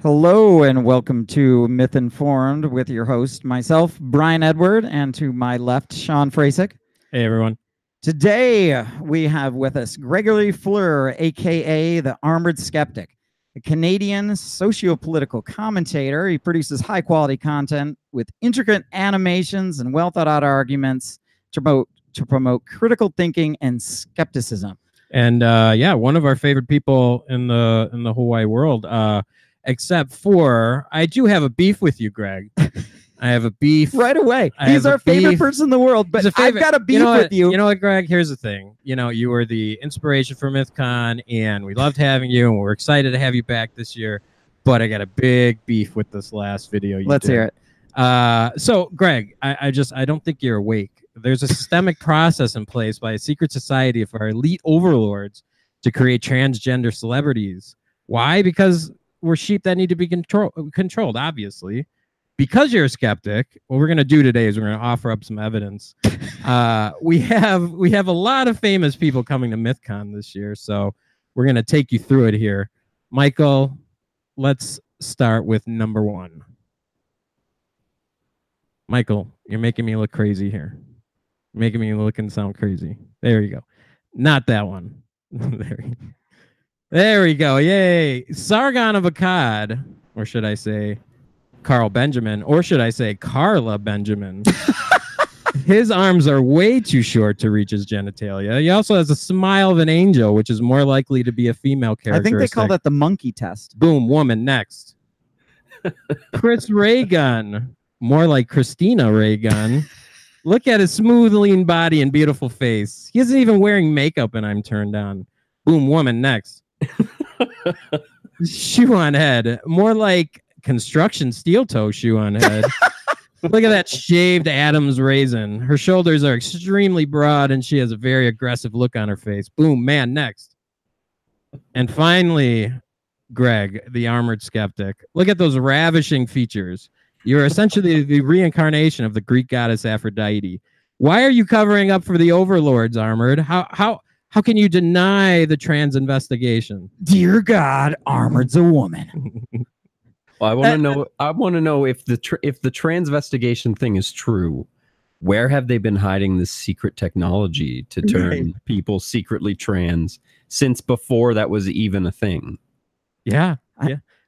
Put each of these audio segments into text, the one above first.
Hello and welcome to Myth Informed with your host, myself, Brian Edward, and to my left, Sean Frasick. Hey, everyone. Today, we have with us Gregory Fleur, aka the Armored Skeptic, a Canadian socio-political commentator. He produces high-quality content with intricate animations and well-thought-out arguments to promote critical thinking and skepticism. And yeah, one of our favorite people in the whole wide world. Except for I do have a beef with you, Greg. I have a beef right away. He's our favorite person in the world, but I've got a beef with you. You know what, Greg? Here's the thing. You know, you were the inspiration for MythCon, and we loved having you, and we're excited to have you back this year. But I got a big beef with this last video. Let's hear it. So, Greg, I don't think you're awake. There's a systemic process in place by a secret society of our elite overlords to create transgender celebrities. Why? Because we're sheep that need to be controlled, obviously. Because you're a skeptic, what we're going to do today is we're going to offer up some evidence. We have a lot of famous people coming to MythCon this year, so we're going to take you through it here. Michael, let's start with number one. Michael, you're making me look crazy here. You're making me look and sound crazy. There you go. Not that one. There we go. Yay. Sargon of Akkad, or should I say Carl Benjamin, or should I say Carla Benjamin? His arms are way too short to reach his genitalia. He also has a smile of an angel, which is more likely to be a female character. I think they call that the monkey test. Boom, woman, next. Chris Ray Gun, more like Christina Ray Gun. Look at his smooth, lean body and beautiful face. He isn't even wearing makeup, and I'm turned on. Boom, woman, next. Shoe on head, more like construction steel toe shoe on head. Look at that shaved Adam's raisin. Her shoulders are extremely broad and she has a very aggressive look on her face. Boom, man, next. And finally, Greg, the armored skeptic. Look at those ravishing features. You're essentially the reincarnation of the Greek goddess Aphrodite. Why are you covering up for the overlords, Armored? How can you deny the trans investigation? Dear God, Armored's a woman. Well, I want to know if the transvestigation thing is true. Where have they been hiding this secret technology to turn people secretly trans since before that was even a thing? Yeah.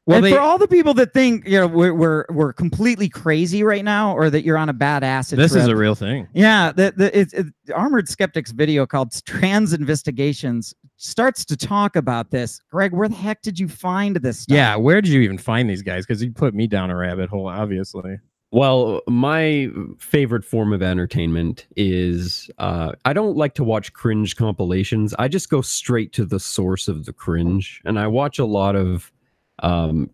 Well, and for all the people that think we're completely crazy right now, or that you're on a bad acid this trip, is a real thing. Yeah, the Armored Skeptic's video called Trans Investigations starts to talk about this. Greg, where the heck did you find this stuff? Yeah, where did you even find these guys? Because you put me down a rabbit hole, obviously. Well, my favorite form of entertainment is I don't like to watch cringe compilations. I just go straight to the source of the cringe, and I watch a lot of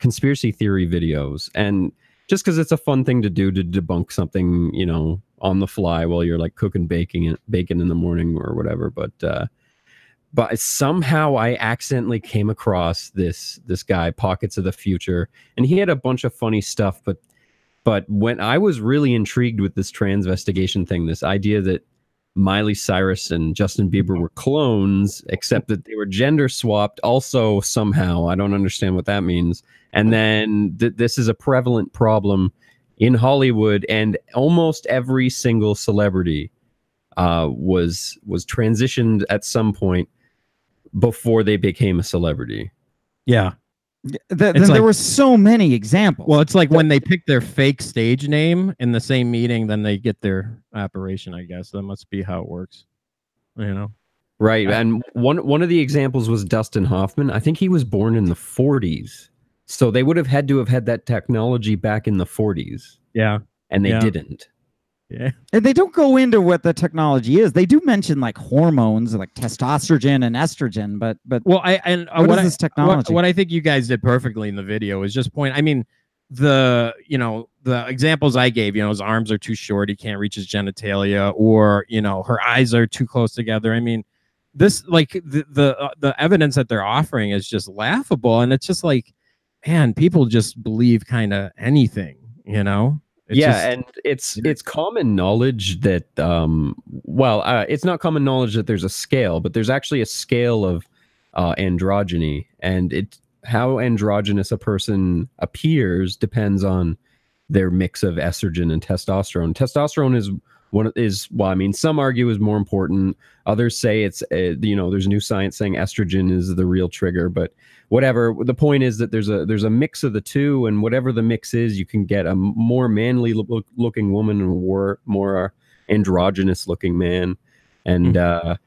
conspiracy theory videos, and just because it's a fun thing to do to debunk something, you know, on the fly while you're like cooking bacon in the morning or whatever. But somehow I accidentally came across this guy, Pockets of the Future, and he had a bunch of funny stuff. But when I was really intrigued with this transvestigation thing, this idea that Miley Cyrus and Justin Bieber were clones, except that they were gender swapped also somehow. I don't understand what that means. And then this is a prevalent problem in Hollywood, and almost every single celebrity was transitioned at some point before they became a celebrity. Yeah. There were so many examples. Well, it's like when they pick their fake stage name in the same meeting, then they get their operation, I guess. That must be how it works. You know? Right. And one of the examples was Dustin Hoffman. I think he was born in the 40s. So they would have had to have had that technology back in the 40s. Yeah. And they didn't. Yeah. And they don't go into what the technology is. They do mention like hormones, like testosterone and estrogen, but well, what is this technology? What I think you guys did perfectly in the video is just point. I mean, the examples I gave, his arms are too short, he can't reach his genitalia, or her eyes are too close together. I mean, this like the evidence that they're offering is just laughable, and it's just like, man, people just believe kind of anything, And it's common knowledge that it's not common knowledge that there's a scale, but there's actually a scale of androgyny, and how androgynous a person appears depends on their mix of estrogen and testosterone. Testosterone is well, I mean, some argue is more important. Others say it's there's new science saying estrogen is the real trigger, but whatever. The point is that there's a mix of the two, and whatever the mix is, you can get a more manly looking woman and more androgynous looking man. And I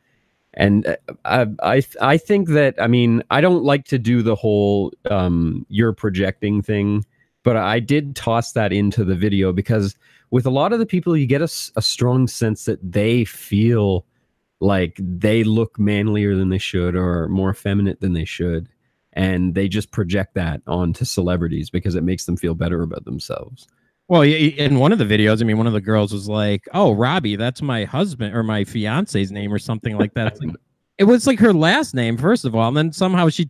think that, I mean, I don't like to do the whole you're projecting thing, but I did toss that into the video because with a lot of the people, you get a strong sense that they feel like they look manlier than they should or more effeminate than they should. And they just project that onto celebrities because it makes them feel better about themselves. Well, in one of the videos, I mean, one of the girls was like, "Oh, Robbie, that's my husband or my fiance's name or something like that." It was like her last name, first of all, and then somehow she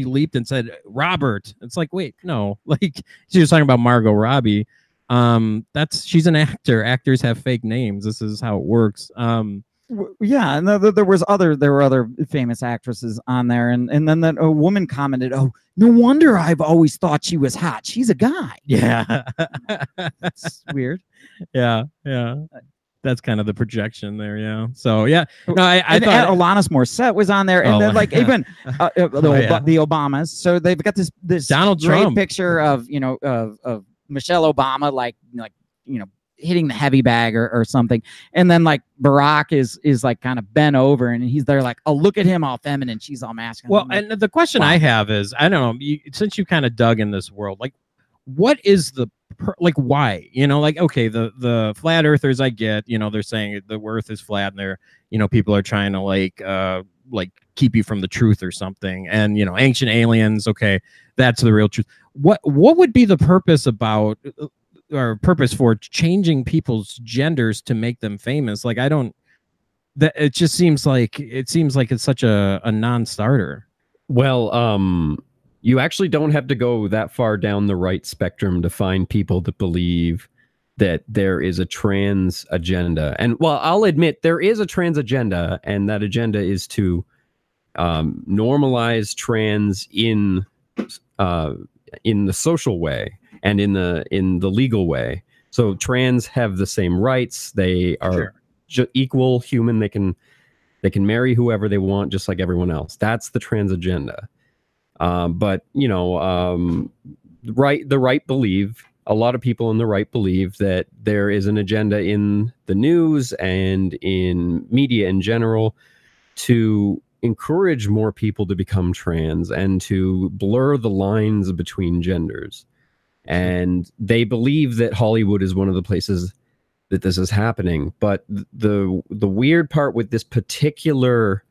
leaped and said Robert. It's like, wait, no, like she was talking about Margot Robbie. She's an actor. Actors have fake names. This is how it works. Yeah, and there were other famous actresses on there, and then that a woman commented, "Oh, no wonder I've always thought she was hot. She's a guy." Yeah, that's weird. Yeah. That's kind of the projection there, yeah. So yeah, no, I thought Alanis Morissette was on there, and then like even the Obamas. So they've got this Donald great Trump picture of of Michelle Obama like hitting the heavy bag or something, and then like Barack is like kind of bent over, and he's there like, "Oh, look at him, all feminine." She's all masculine. Well, and the question I have is, I don't know, since you kind of dug in this world, like, what is the why? Like, okay, the flat earthers, I get, they're saying the earth is flat, and they're people are trying to like keep you from the truth or something, and ancient aliens, okay, that's the real truth. What would be the purpose about or purpose for changing people's genders to make them famous? Like, it just seems like it's such a non-starter. Well, you actually don't have to go that far down the right spectrum to find people that believe that there is a trans agenda. And well, I'll admit there is a trans agenda, and that agenda is to normalize trans in the social way and in the legal way. So trans have the same rights. They are equal human. They can marry whoever they want, just like everyone else. That's the trans agenda. But the right believe, a lot of people in the right believe that there is an agenda in the news and in media in general to encourage more people to become trans and to blur the lines between genders. And they believe that Hollywood is one of the places that this is happening. But the weird part with this particular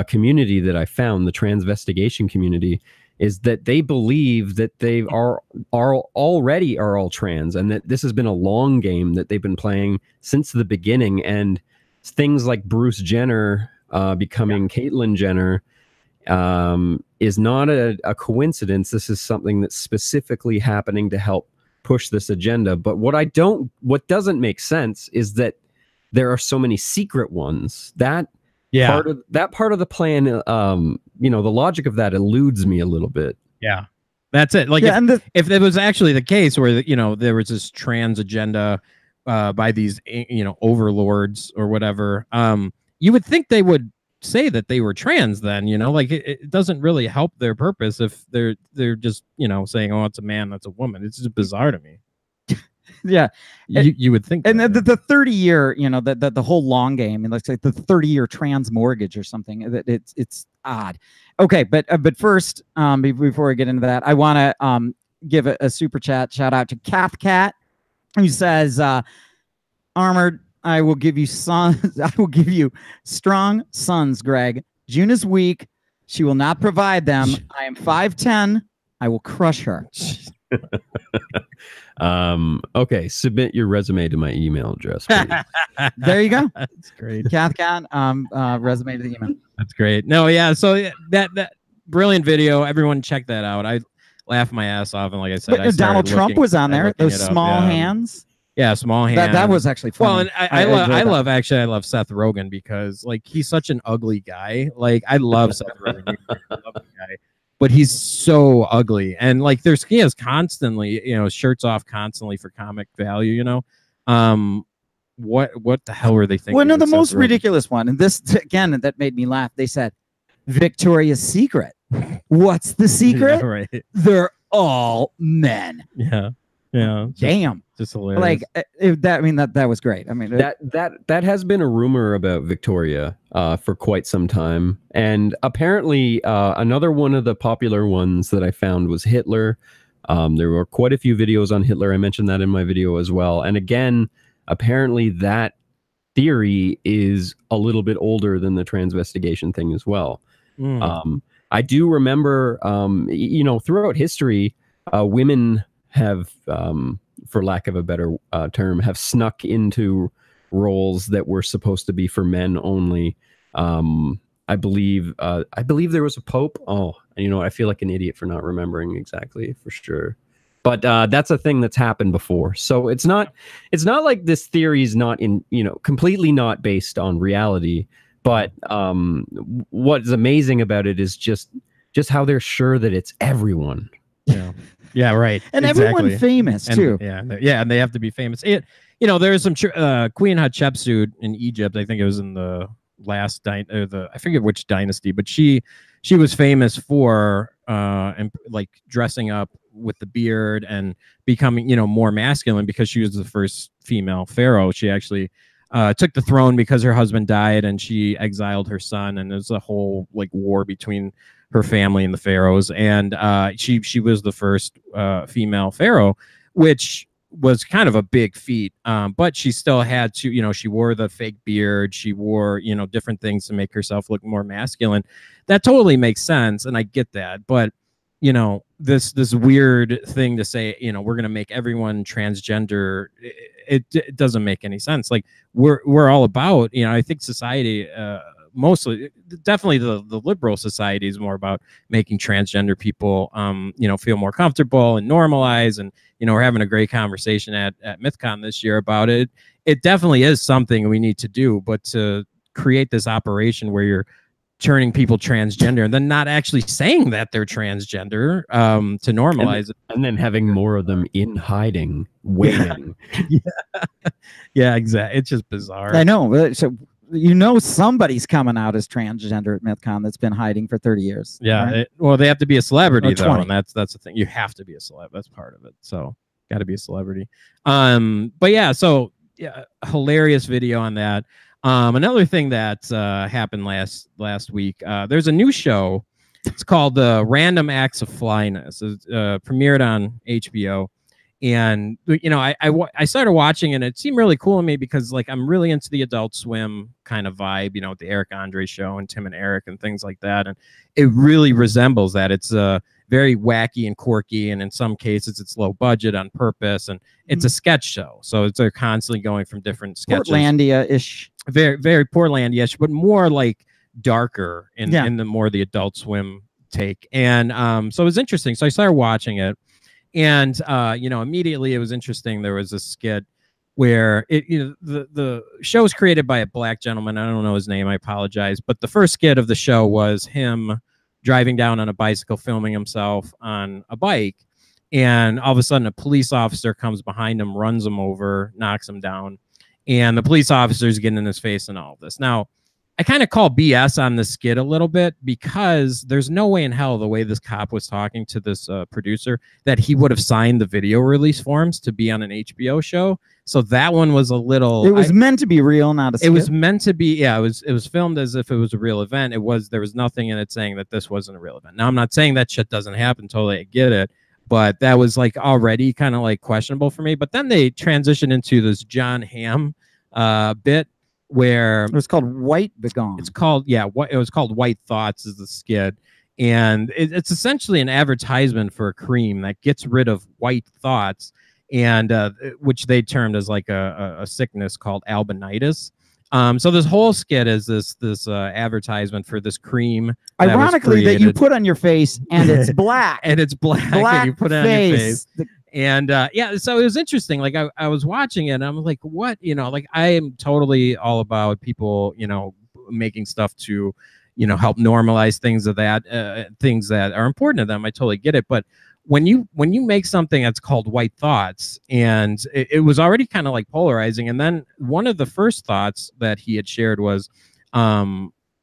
community that I found, the transvestigation community, is that they believe that they are already all trans, and that this has been a long game that they've been playing since the beginning. And things like Bruce Jenner becoming Caitlyn Jenner is not a coincidence. This is something that's specifically happening to help push this agenda. But what doesn't make sense is that there are so many secret ones. Part of the plan, the logic of that eludes me a little bit. Yeah, that's it. Like, if it was actually the case where there was this trans agenda by these overlords or whatever, you would think they would say that they were trans. Then like it doesn't really help their purpose if they're just saying, "Oh, it's a man, that's a woman." It's just bizarre to me. Yeah, you would think. And the 30-year, the whole long game, and let's say the 30-year trans mortgage or something. That it's odd. Okay, but first, before we get into that, I want to give a super chat shout out to Kath Cat, who says, "Armored, I will give you sons. I will give you strong sons, Greg. June is weak. She will not provide them. I am 5'10". I will crush her." Okay, submit your resume to my email address, please. There you go. That's great. Kath Cat, resume to the email. That's great. No, yeah. So that brilliant video. Everyone check that out. I laughed my ass off, and like I said, Donald Trump was on there. Those small hands. Yeah, small hands. That was actually fun. Well, and I love Seth Rogen because like he's such an ugly guy. Like I love Seth Rogen. I love the guy. but he's so ugly. And like he has constantly, shirts off constantly for comic value, what the hell were they thinking? Well, no, with the Seth most Rogen? ridiculous one, and this again that made me laugh. They said, "Victoria's Secret." What's the secret? Yeah, right. They're all men. Yeah. Yeah. Damn. Just hilarious. Like that was great. I mean, that has been a rumor about Victoria for quite some time, and apparently another one of the popular ones that I found was Hitler. There were quite a few videos on Hitler. I mentioned that in my video as well. And again, apparently that theory is a little bit older than the transvestigation thing as well. I do remember, throughout history, women have, for lack of a better term, have snuck into roles that were supposed to be for men only. I believe there was a pope. Oh, I feel like an idiot for not remembering exactly for sure. But that's a thing that's happened before. So it's not like this theory is not completely not based on reality. But what's amazing about it is just how they're sure that it's everyone. Yeah. Yeah, right. And exactly. everyone famous too. And they have to be famous. There's some Queen Hatshepsut in Egypt. I think it was in the last I forget which dynasty, but she was famous for and like dressing up with the beard and becoming more masculine because she was the first female pharaoh. She actually took the throne because her husband died and she exiled her son, and there's a whole like war between her family and the pharaohs, and she was the first female pharaoh, which was kind of a big feat, but she still had to, she wore the fake beard, she wore different things to make herself look more masculine. That totally makes sense, and I get that, but this weird thing to say, we're going to make everyone transgender, it doesn't make any sense. Like we're all about, I think society, mostly, definitely the liberal society is more about making transgender people, feel more comfortable and normalize. And, we're having a great conversation at MythCon this year about it. It definitely is something we need to do, but to create this operation where you're turning people transgender and then not actually saying that they're transgender to normalize it. And then having more of them in hiding, waiting. Yeah, exactly. It's just bizarre. I know. So somebody's coming out as transgender at MythCon that's been hiding for 30 years. Yeah. Right? They have to be a celebrity though, 20. and that's the thing. You have to be a celeb. That's part of it. So got to be a celebrity. But yeah, so yeah, hilarious video on that. Another thing that happened last week, there's a new show. It's called Random Acts of Flyness. It premiered on HBO. And, I started watching and it seemed really cool to me because like, I'm really into the Adult Swim kind of vibe, with the Eric Andre show and Tim and Eric and things like that. And it really resembles that. It's very wacky and quirky. And in some cases it's low budget on purpose. And it's a sketch show. So they're constantly going from different sketches. Portlandia-ish. Very, very Portlandia-ish, but more like darker in the more the Adult Swim take. And so it was interesting. So I started watching it. And immediately it was interesting. There was a skit where the show was created by a black gentleman. I don't know his name. I apologize. But the first skit of the show was him driving down on a bicycle, filming himself on a bike. And all of a sudden, a police officer comes behind him, runs him over, knocks him down. And the police officer's getting in his face and all of this. Now, I kind of call BS on the skit a little bit because there's no way in hell, the way this cop was talking to this producer, that he would have signed the video release forms to be on an HBO show. So that one was a little. It was meant to be real, not a skit. It was meant to be. Yeah, it was filmed as if it was a real event. There was nothing in it saying that this wasn't a real event. Now, I'm not saying that shit doesn't happen. Totally, I get it. But that was like already kind of like questionable for me. But then they transitioned into this John Hamm bit. Where it was called White Begone. It's called, it was called White Thoughts is the skit. And it's essentially an advertisement for a cream that gets rid of white thoughts, and which they termed as like a sickness called albinitis. So this whole skit is this advertisement for this cream. Ironically, that you put on your face and it's black. And it's black and you put it on your face. And so it was interesting. Like I was watching it and I'm like, what? Like I am totally all about people, making stuff to, help normalize things of that, things that are important to them. I totally get it. But when you make something that's called White Thoughts, and it was already kind of like polarizing, and then one of the first thoughts that he had shared was,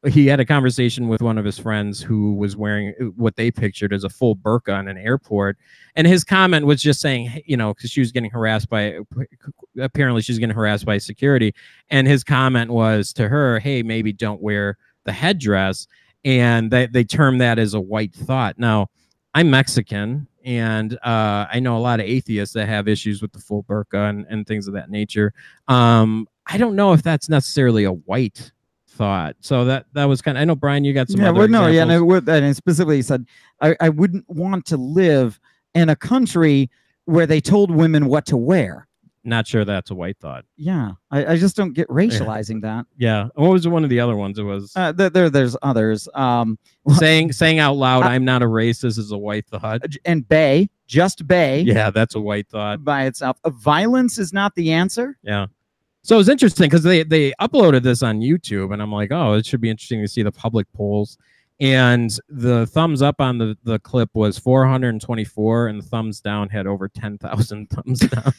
he had a conversation with one of his friends who was wearing what they pictured as a full burqa in an airport. And his comment was just saying, because she was getting harassed apparently she's getting harassed by security. And his comment was to her, hey, maybe don't wear the headdress. And they term that as a white thought. Now, I'm Mexican, and I know a lot of atheists that have issues with the full burqa and things of that nature. I don't know if that's necessarily a white thought. So that was kind of, I know, Brian, you got some other examples. And specifically he said, I wouldn't want to live in a country where they told women what to wear. Not sure that's a white thought. Yeah, I just don't get racializing that. Yeah. What was one of the other ones? It was there's others. Saying out loud, I'm not a racist is a white thought. And just bay. Yeah, that's a white thought by itself. Violence is not the answer. Yeah. So it was interesting because they uploaded this on YouTube, and I'm like, oh, it should be interesting to see the public polls. And the thumbs up on the clip was 424, and the thumbs down had over 10,000 thumbs down.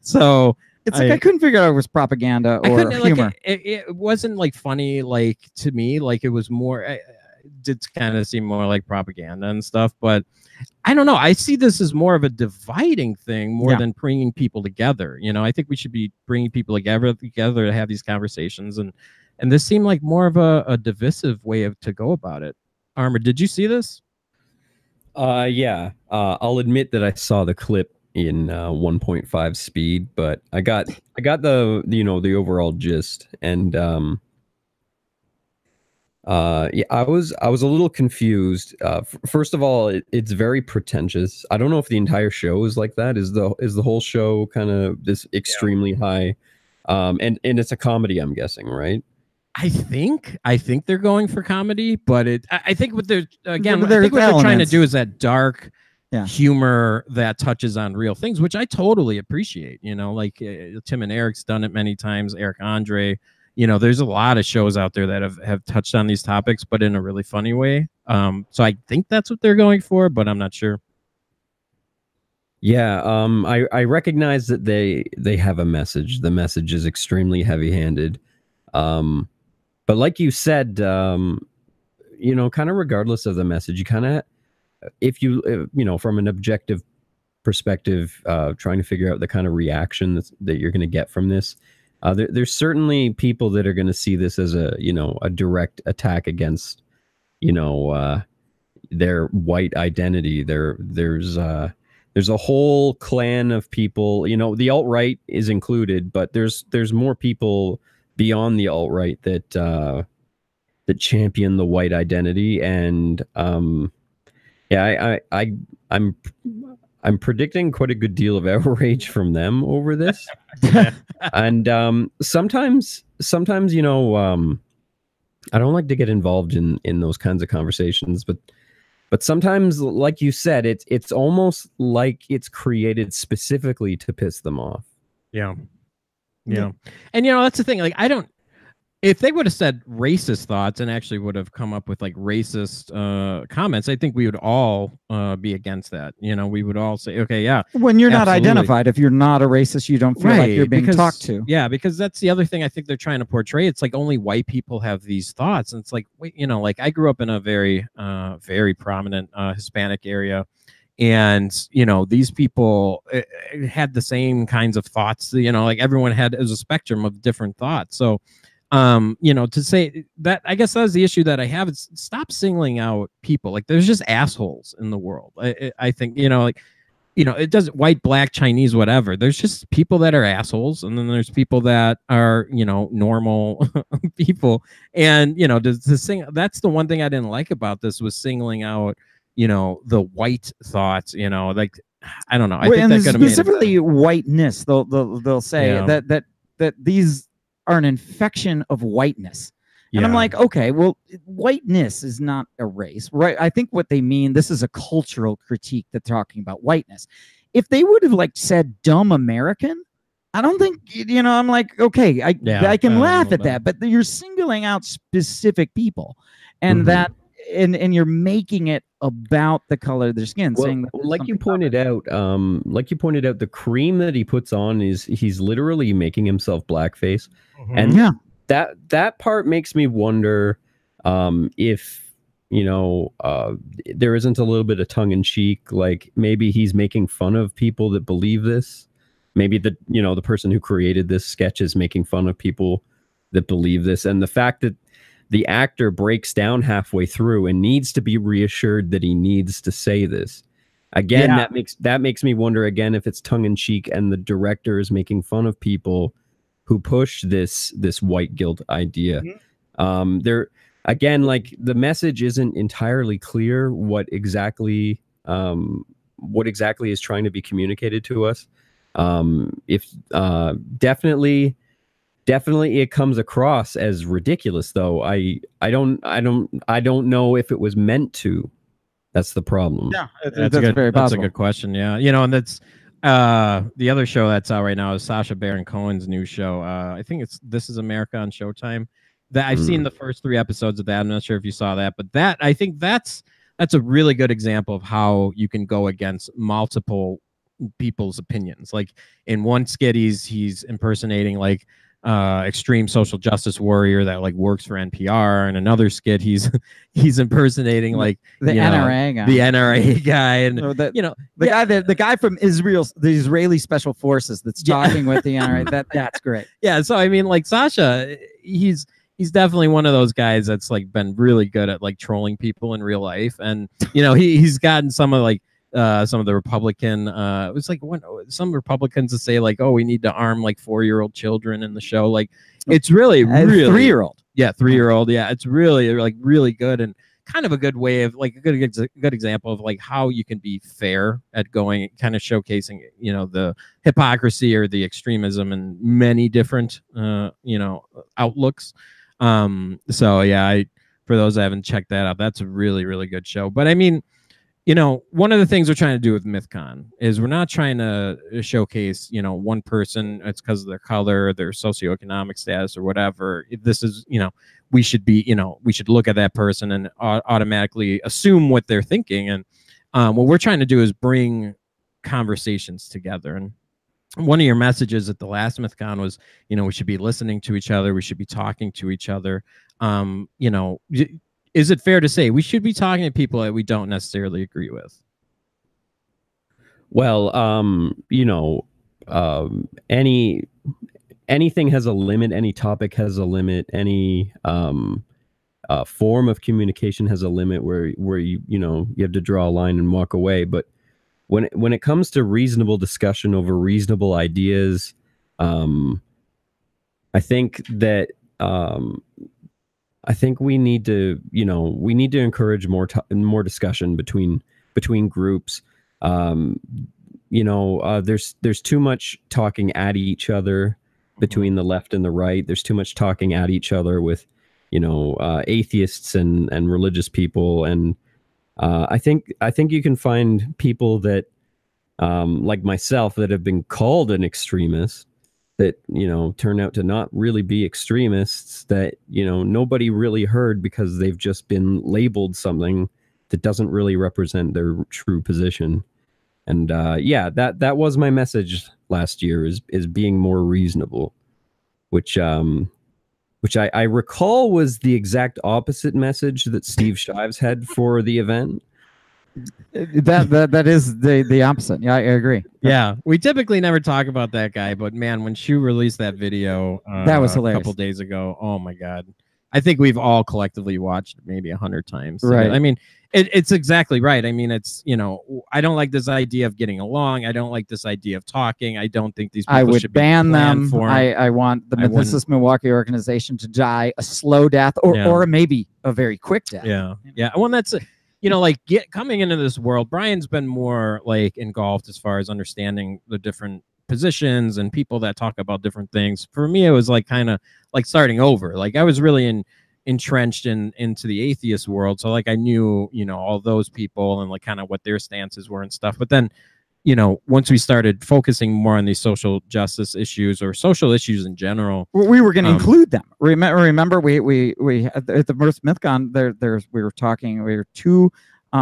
So it's like I couldn't figure out if it was propaganda or humor. It wasn't like funny, like to me, like it was more. It did kind of seem more like propaganda and stuff, but I don't know. I see this as more of a dividing thing more than bringing people together. I think we should be bringing people together to have these conversations, and this seemed like more of a divisive way to go about it. Armor, did you see this? Yeah. I'll admit that I saw the clip in 1.5 speed, but I got the overall gist, and yeah, I was a little confused. First of all, it's very pretentious. I don't know if the entire show is like that. Is the whole show kind of this extremely high? And it's a comedy, I'm guessing, right? I think they're going for comedy, but I think what they're I think what they're trying to do is that dark humor that touches on real things, which I totally appreciate. Like Tim and Eric's done it many times. Eric Andre. There's a lot of shows out there that have touched on these topics, but in a really funny way. So I think that's what they're going for, but I'm not sure. Yeah, I recognize that they have a message. The message is extremely heavy-handed. But like you said, kind of regardless of the message, you kind of, if from an objective perspective, trying to figure out the kind of reaction that you're going to get from this, there's certainly people that are going to see this as a direct attack against, their white identity. There's a whole clan of people, the alt-right is included, but there's more people beyond the alt-right that champion the white identity. And I'm predicting quite a good deal of outrage from them over this. And sometimes I don't like to get involved in those kinds of conversations, but sometimes, like you said, it's almost like it's created specifically to piss them off. Yeah. And that's the thing. Like, if they would have said racist thoughts and actually would have come up with like racist comments, I think we would all be against that. We would all say, okay, yeah. When you're not identified, if you're not a racist, you don't feel like you're being talked to. Yeah, because that's the other thing I think they're trying to portray. It's like only white people have these thoughts. And it's like, wait, like I grew up in a very, very prominent Hispanic area. And, these people had the same kinds of thoughts, like everyone had as a spectrum of different thoughts. So, to say that, I guess that's the issue that I have. Is stop singling out people. Like there's just assholes in the world. I think, it doesn't white, black, Chinese, whatever. There's just people that are assholes. And then there's people that are, normal people. And, to sing, that's the one thing I didn't like about this was singling out, the white thoughts, like, I don't know. I think that could have made specifically whiteness. They'll say that these are an infection of whiteness. And I'm like, okay, well, whiteness is not a race, right? I think what they mean, this is a cultural critique that they're talking about whiteness. If they would have said dumb American, I don't think, I'm like, okay, I can laugh at that, but you're singling out specific people. and Mhm. that and you're making it about the color of their skin, Well, saying that there's like you something pointed out, the cream that he puts on is he's literally making himself blackface, and Yeah. that part makes me wonder if there isn't a little bit of tongue in cheek, like maybe he's making fun of people that believe this. Maybe the person who created this sketch is making fun of people that believe this, and the fact that the actor breaks down halfway through and needs to be reassured that he needs to say this. Again, Yeah. that makes me wonder again if it's tongue in cheek and the director is making fun of people who push this white guilt idea. There again, like the message isn't entirely clear what exactly is trying to be communicated to us. If definitely it comes across as ridiculous, though. I don't know if it was meant to. That's the problem. Yeah, That's very That's a possible. good question. Yeah, and that's the other show that's out right now is Sacha Baron Cohen's new show. I think it's This Is America on Showtime. That I've seen the first 3 episodes of that. I'm not sure if you saw that, but I think that's a really good example of how you can go against multiple people's opinions. Like in one skit, he's impersonating like extreme social justice warrior that like works for NPR, and another skit he's impersonating like the NRA guy. the NRA guy, and the guy from Israel, the Israeli Special Forces that's talking with the NRA. That's great. Yeah, so I mean, like Sacha, he's definitely one of those guys that's like been really good at like trolling people in real life, and he's gotten some of the Republican it was like some Republicans to say like, oh, we need to arm like 4-year-old children in the show. Like it's really 3-year-old. Yeah, 3-year-old. Yeah, it's really like really good, and kind of a good way of like a good example of like how you can be fair at going kind of showcasing the hypocrisy or the extremism in many different outlooks. So yeah, for those that haven't checked that out, that's a really, really good show. But I mean, one of the things we're trying to do with MythCon is we're not trying to showcase, one person. It's because of their color, their socioeconomic status, or whatever. This is, we should look at that person and automatically assume what they're thinking. And what we're trying to do is bring conversations together. And one of your messages at the last MythCon was, we should be listening to each other. We should be talking to each other. Is it fair to say we should be talking to people that we don't necessarily agree with? Well, anything has a limit. Any topic has a limit. Any form of communication has a limit where you have to draw a line and walk away. But when it comes to reasonable discussion over reasonable ideas, I think that we need to encourage more discussion between groups. There's too much talking at each other between the left and the right. There's too much talking at each other with atheists and religious people, and I think you can find people that like myself that have been called an extremist that turn out to not really be extremists, that nobody really heard because they've just been labeled something that doesn't really represent their true position. And that was my message last year, is being more reasonable, which I recall was the exact opposite message that Steve Shives had for the event. That is the opposite. Yeah, I agree. Yeah, we typically never talk about that guy, but man, when Shu released that video, that was hilarious. A couple days ago. Oh my god, I think we've all collectively watched maybe 100 times. Right. I mean, it's exactly right. I mean, it's I don't like this idea of getting along. I don't like this idea of talking. I don't think these people I would should ban them. For I want the Mythicist Milwaukee organization to die a slow death, or maybe a very quick death. Yeah, yeah. Well, that's coming into this world, Brian's been more like engulfed as far as understanding the different positions and people that talk about different things. For me, it was like kind of like starting over. Like I was really entrenched into the atheist world, so like I knew all those people and like kind of what their stances were and stuff. But then once we started focusing more on these social justice issues or social issues in general, we were going to include them. Remember, we at the first MythCon we were talking. We were two.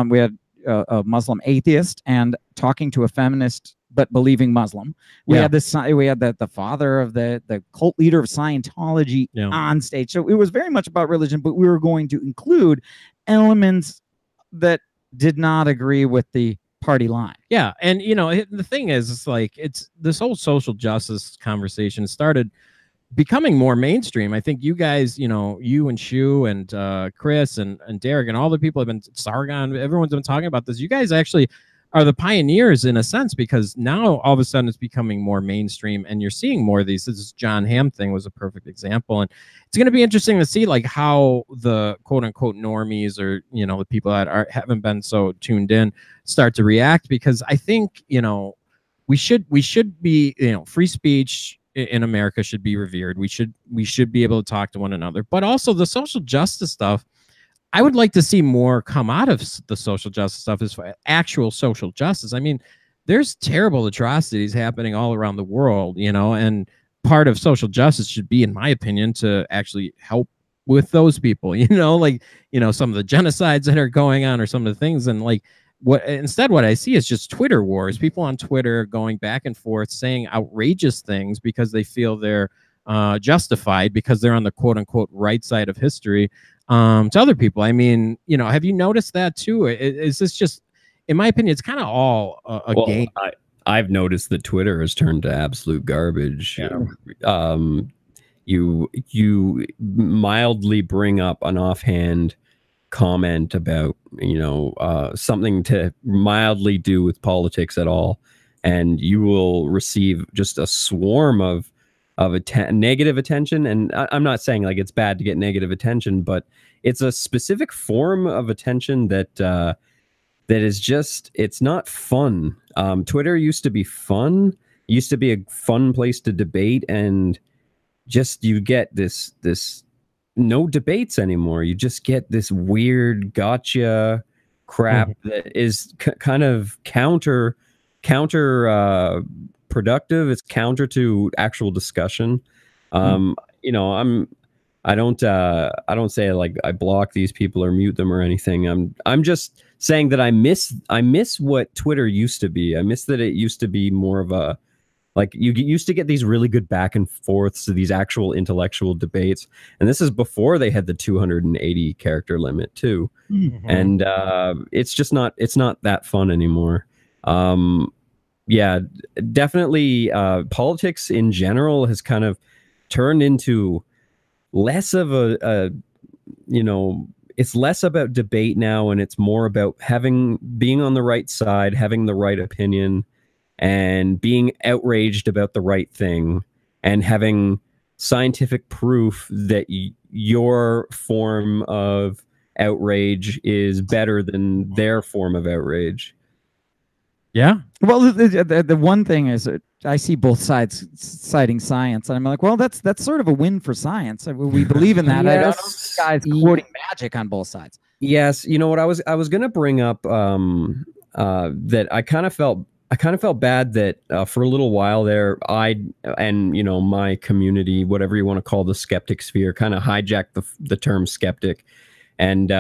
We had a Muslim atheist and talking to a feminist but believing Muslim. We had this. We had the father of the cult leader of Scientology on stage. So it was very much about religion, but we were going to include elements that did not agree with the party line. Yeah, and the thing is, it's like this whole social justice conversation started becoming more mainstream. I think you guys, you and Shu and Chris and Derek and all the people have been, Sargon, everyone's been talking about this. You guys actually are the pioneers in a sense, because now all of a sudden it's becoming more mainstream and you're seeing more of these. This John Hamm thing was a perfect example. And it's going to be interesting to see like how the quote unquote normies or, the people that haven't been so tuned in start to react, because I think, we should be, free speech in America should be revered. We should be able to talk to one another, but also the social justice stuff. I would like to see more come out of the social justice stuff as actual social justice. I mean, there's terrible atrocities happening all around the world, and part of social justice should be, in my opinion, to actually help with those people, like, some of the genocides that are going on or some of the things. And like, what I see is just Twitter wars, people on Twitter going back and forth saying outrageous things because they feel they're justified because they're on the quote unquote right side of history. To other people. I mean, have you noticed that too? Is this just, in my opinion, it's kind of all a game? I've noticed that Twitter has turned to absolute garbage. Yeah. You mildly bring up an offhand comment about, something to mildly do with politics at all, and you will receive just a swarm of negative attention. And I'm not saying like it's bad to get negative attention, but it's a specific form of attention that is just, it's not fun. Twitter used to be fun, used to be a fun place to debate, and just you get this no debates anymore. You just get this weird gotcha crap that is kind of counter productive. It's counter to actual discussion. I don't say like I block these people or mute them or anything. I'm just saying that I miss what Twitter used to be. I miss that it used to be more of a, like, you used to get these really good back and forths to these actual intellectual debates, and this is before they had the 280 character limit too. And it's not that fun anymore. Yeah, definitely. Politics in general has kind of turned into less of it's less about debate now, and it's more about being on the right side, having the right opinion, and being outraged about the right thing, and having scientific proof that your form of outrage is better than their form of outrage. Yeah. Well, the one thing is that I see both sides citing science, and I'm like, well, that's sort of a win for science. We believe in that. Yes. I don't know, guys quoting magic on both sides. Yes, you know what I was going to bring up that I kind of felt bad that for a little while there, my community, whatever you want to call the skeptic sphere, kind of hijacked the term skeptic, and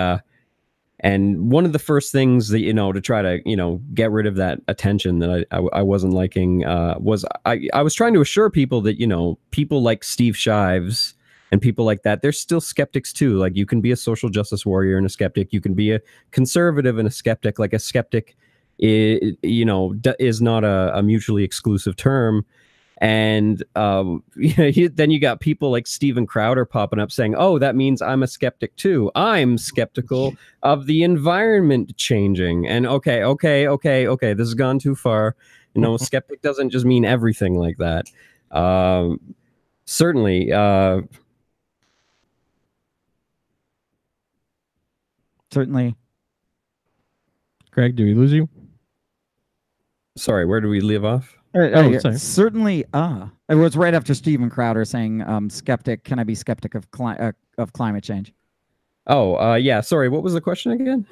one of the first things that, to try to, get rid of that attention that I wasn't liking was I was trying to assure people that, people like Steve Shives and people like that, they're still skeptics too. Like, you can be a social justice warrior and a skeptic. You can be a conservative and a skeptic. Like, a skeptic is not a mutually exclusive term. And then you got people like Steven Crowder popping up saying, oh, that means I'm a skeptic too. I'm skeptical of the environment changing. And okay, this has gone too far. Skeptic doesn't just mean everything like that. Certainly. Certainly. Greg, do we lose you? Sorry, where do we leave off? Certainly. It was right after Steven Crowder saying, skeptic, can I be skeptic of climate change? Oh, yeah. Sorry, what was the question again?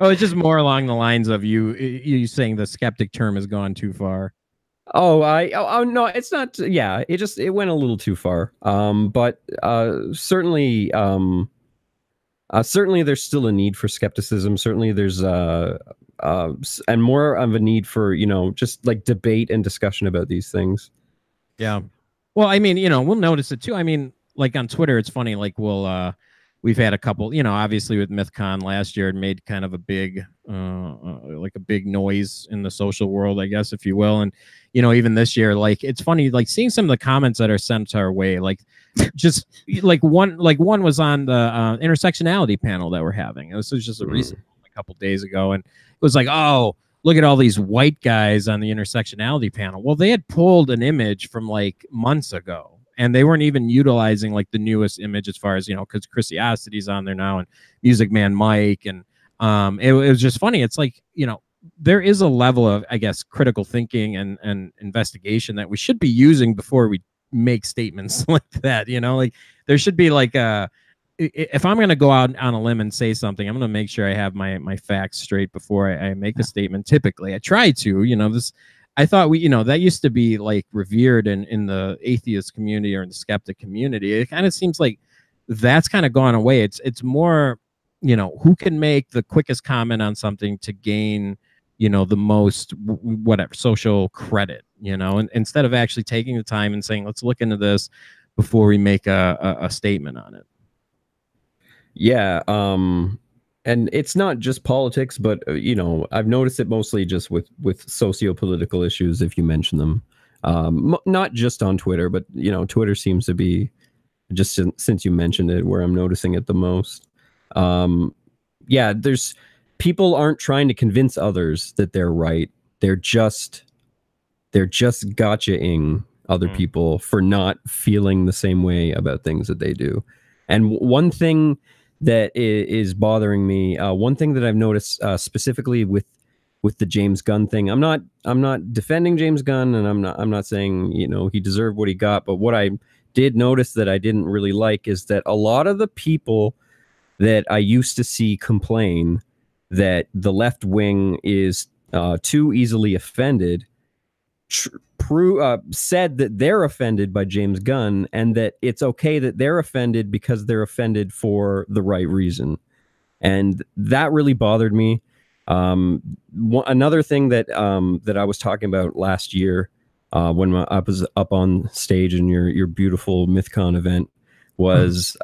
Oh, it's just more along the lines of you saying the skeptic term has gone too far. Oh, no, it's not. Yeah, it went a little too far. But certainly, certainly there's still a need for skepticism. Certainly there's and more of a need for, just like debate and discussion about these things. Yeah. Well, I mean, we'll notice it too. I mean, like on Twitter, it's funny, like we've had a couple, obviously with MythCon last year, it made kind of a big like a big noise in the social world, I guess, if you will. And even this year, like it's funny, like seeing some of the comments that are sent our way, like just like one was on the intersectionality panel that we're having. And this was just a recent, a couple days ago, and it was like, oh, look at all these white guys on the intersectionality panel. Well, they had pulled an image from like months ago, and they weren't even utilizing like the newest image as far as, because Chrissy Ossity's on there now and Music Man Mike. And it was just funny. It's like, there is a level of, I guess, critical thinking and investigation that we should be using before we make statements like that. Like there should be like if I'm going to go out on a limb and say something, I'm going to make sure I have my facts straight before I make a statement. Typically I try to, I thought that used to be like revered in the atheist community or in the skeptic community. It kind of seems like that's kind of gone away. It's more, who can make the quickest comment on something to gain, the most whatever social credit, and instead of actually taking the time and saying, let's look into this before we make a statement on it. Yeah. And it's not just politics, but I've noticed it mostly just with socio-political issues, if you mention them, not just on Twitter, but Twitter seems to be, just since you mentioned it, where I'm noticing it the most. Yeah, there's people aren't trying to convince others that they're right. They're just gotcha-ing other people for not feeling the same way about things that they do. And one thing that is bothering me, one thing that I've noticed specifically with the James Gunn thing, I'm not defending James Gunn, and I'm not saying he deserved what he got, but what I did notice that I didn't really like is that a lot of the people that I used to see complain that the left wing is too easily offended said that they're offended by James Gunn, and that it's okay that they're offended because they're offended for the right reason. And that really bothered me. Another thing that I was talking about last year when I was up on stage in your beautiful MythCon event was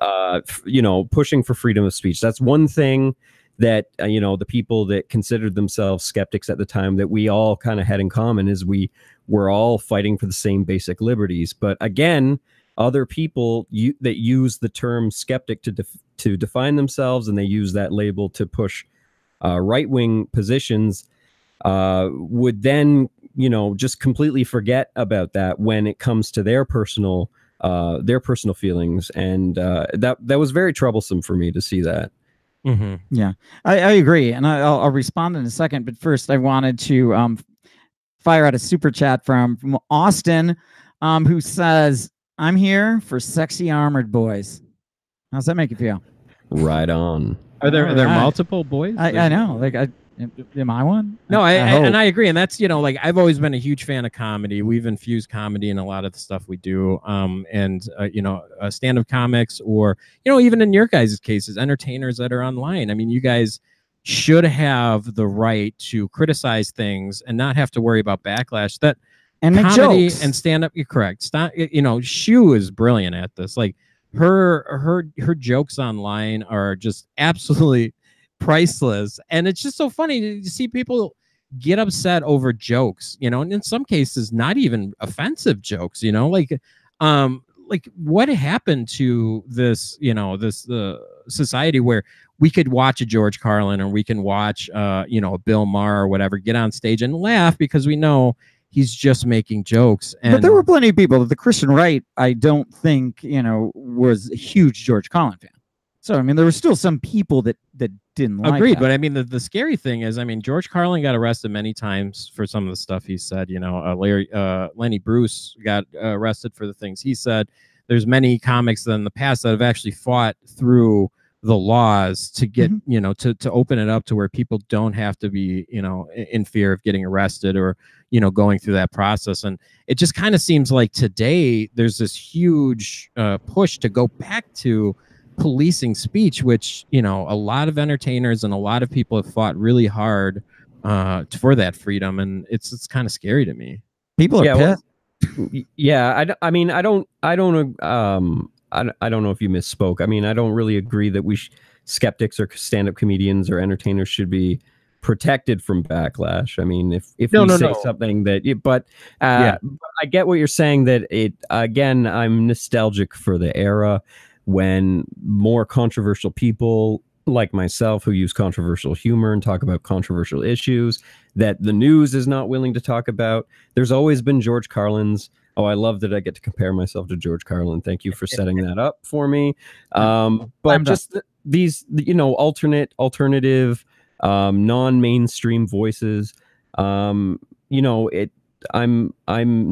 pushing for freedom of speech. That's one thing that the people that considered themselves skeptics at the time that we all kind of had in common is we're all fighting for the same basic liberties. But again, other people that use the term skeptic to define themselves, and they use that label to push right-wing positions, would then just completely forget about that when it comes to their personal feelings. And that was very troublesome for me to see that. Mm-hmm. Yeah, I agree, and I'll respond in a second. But first, I wanted to fire out a super chat from Austin, who says, "I'm here for sexy armored boys." How's that make you feel? Right on. Are there multiple boys? I know. Like, am I one? No, I agree, and that's like I've always been a huge fan of comedy. We've infused comedy in a lot of the stuff we do, and stand-up comics, or even in your guys' cases, entertainers that are online. I mean, you guys should have the right to criticize things and not have to worry about backlash. That and make comedy jokes and stand-up, you're correct. Shu is brilliant at this. Like her jokes online are just absolutely priceless, and it's just so funny to see people get upset over jokes, and in some cases not even offensive jokes, like what happened to this, this society where we could watch a George Carlin, or we can watch a Bill Maher or whatever get on stage and laugh because we know he's just making jokes. But there were plenty of people. The Christian right, I don't think was a huge George Carlin fan. So I mean, there were still some people that didn't like Agreed, that. but I mean, the scary thing is, I mean, George Carlin got arrested many times for some of the stuff he said. Lenny Bruce got arrested for the things he said. There's many comics in the past that have actually fought through the laws to get, Mhm. you know, to open it up to where people don't have to be, you know, in fear of getting arrested or, you know, going through that process. And it just kind of seems like today there's this huge push to go back to policing speech, which, you know, a lot of entertainers and a lot of people have fought really hard for that freedom, and it's kind of scary to me. People are Yeah, well, pissed. yeah, I mean, I don't know if you misspoke. I mean, I don't really agree that skeptics or stand-up comedians or entertainers should be protected from backlash. I mean, if No, we no, say no. something that, Yeah. but I get what you're saying, that it, again, I'm nostalgic for the era when more controversial people like myself, who use controversial humor and talk about controversial issues that the news is not willing to talk about. There's always been George Carlin's. Oh, I love that I get to compare myself to George Carlin. Thank you for setting that up for me. But just these, you know, alternative, non-mainstream voices. You know, I'm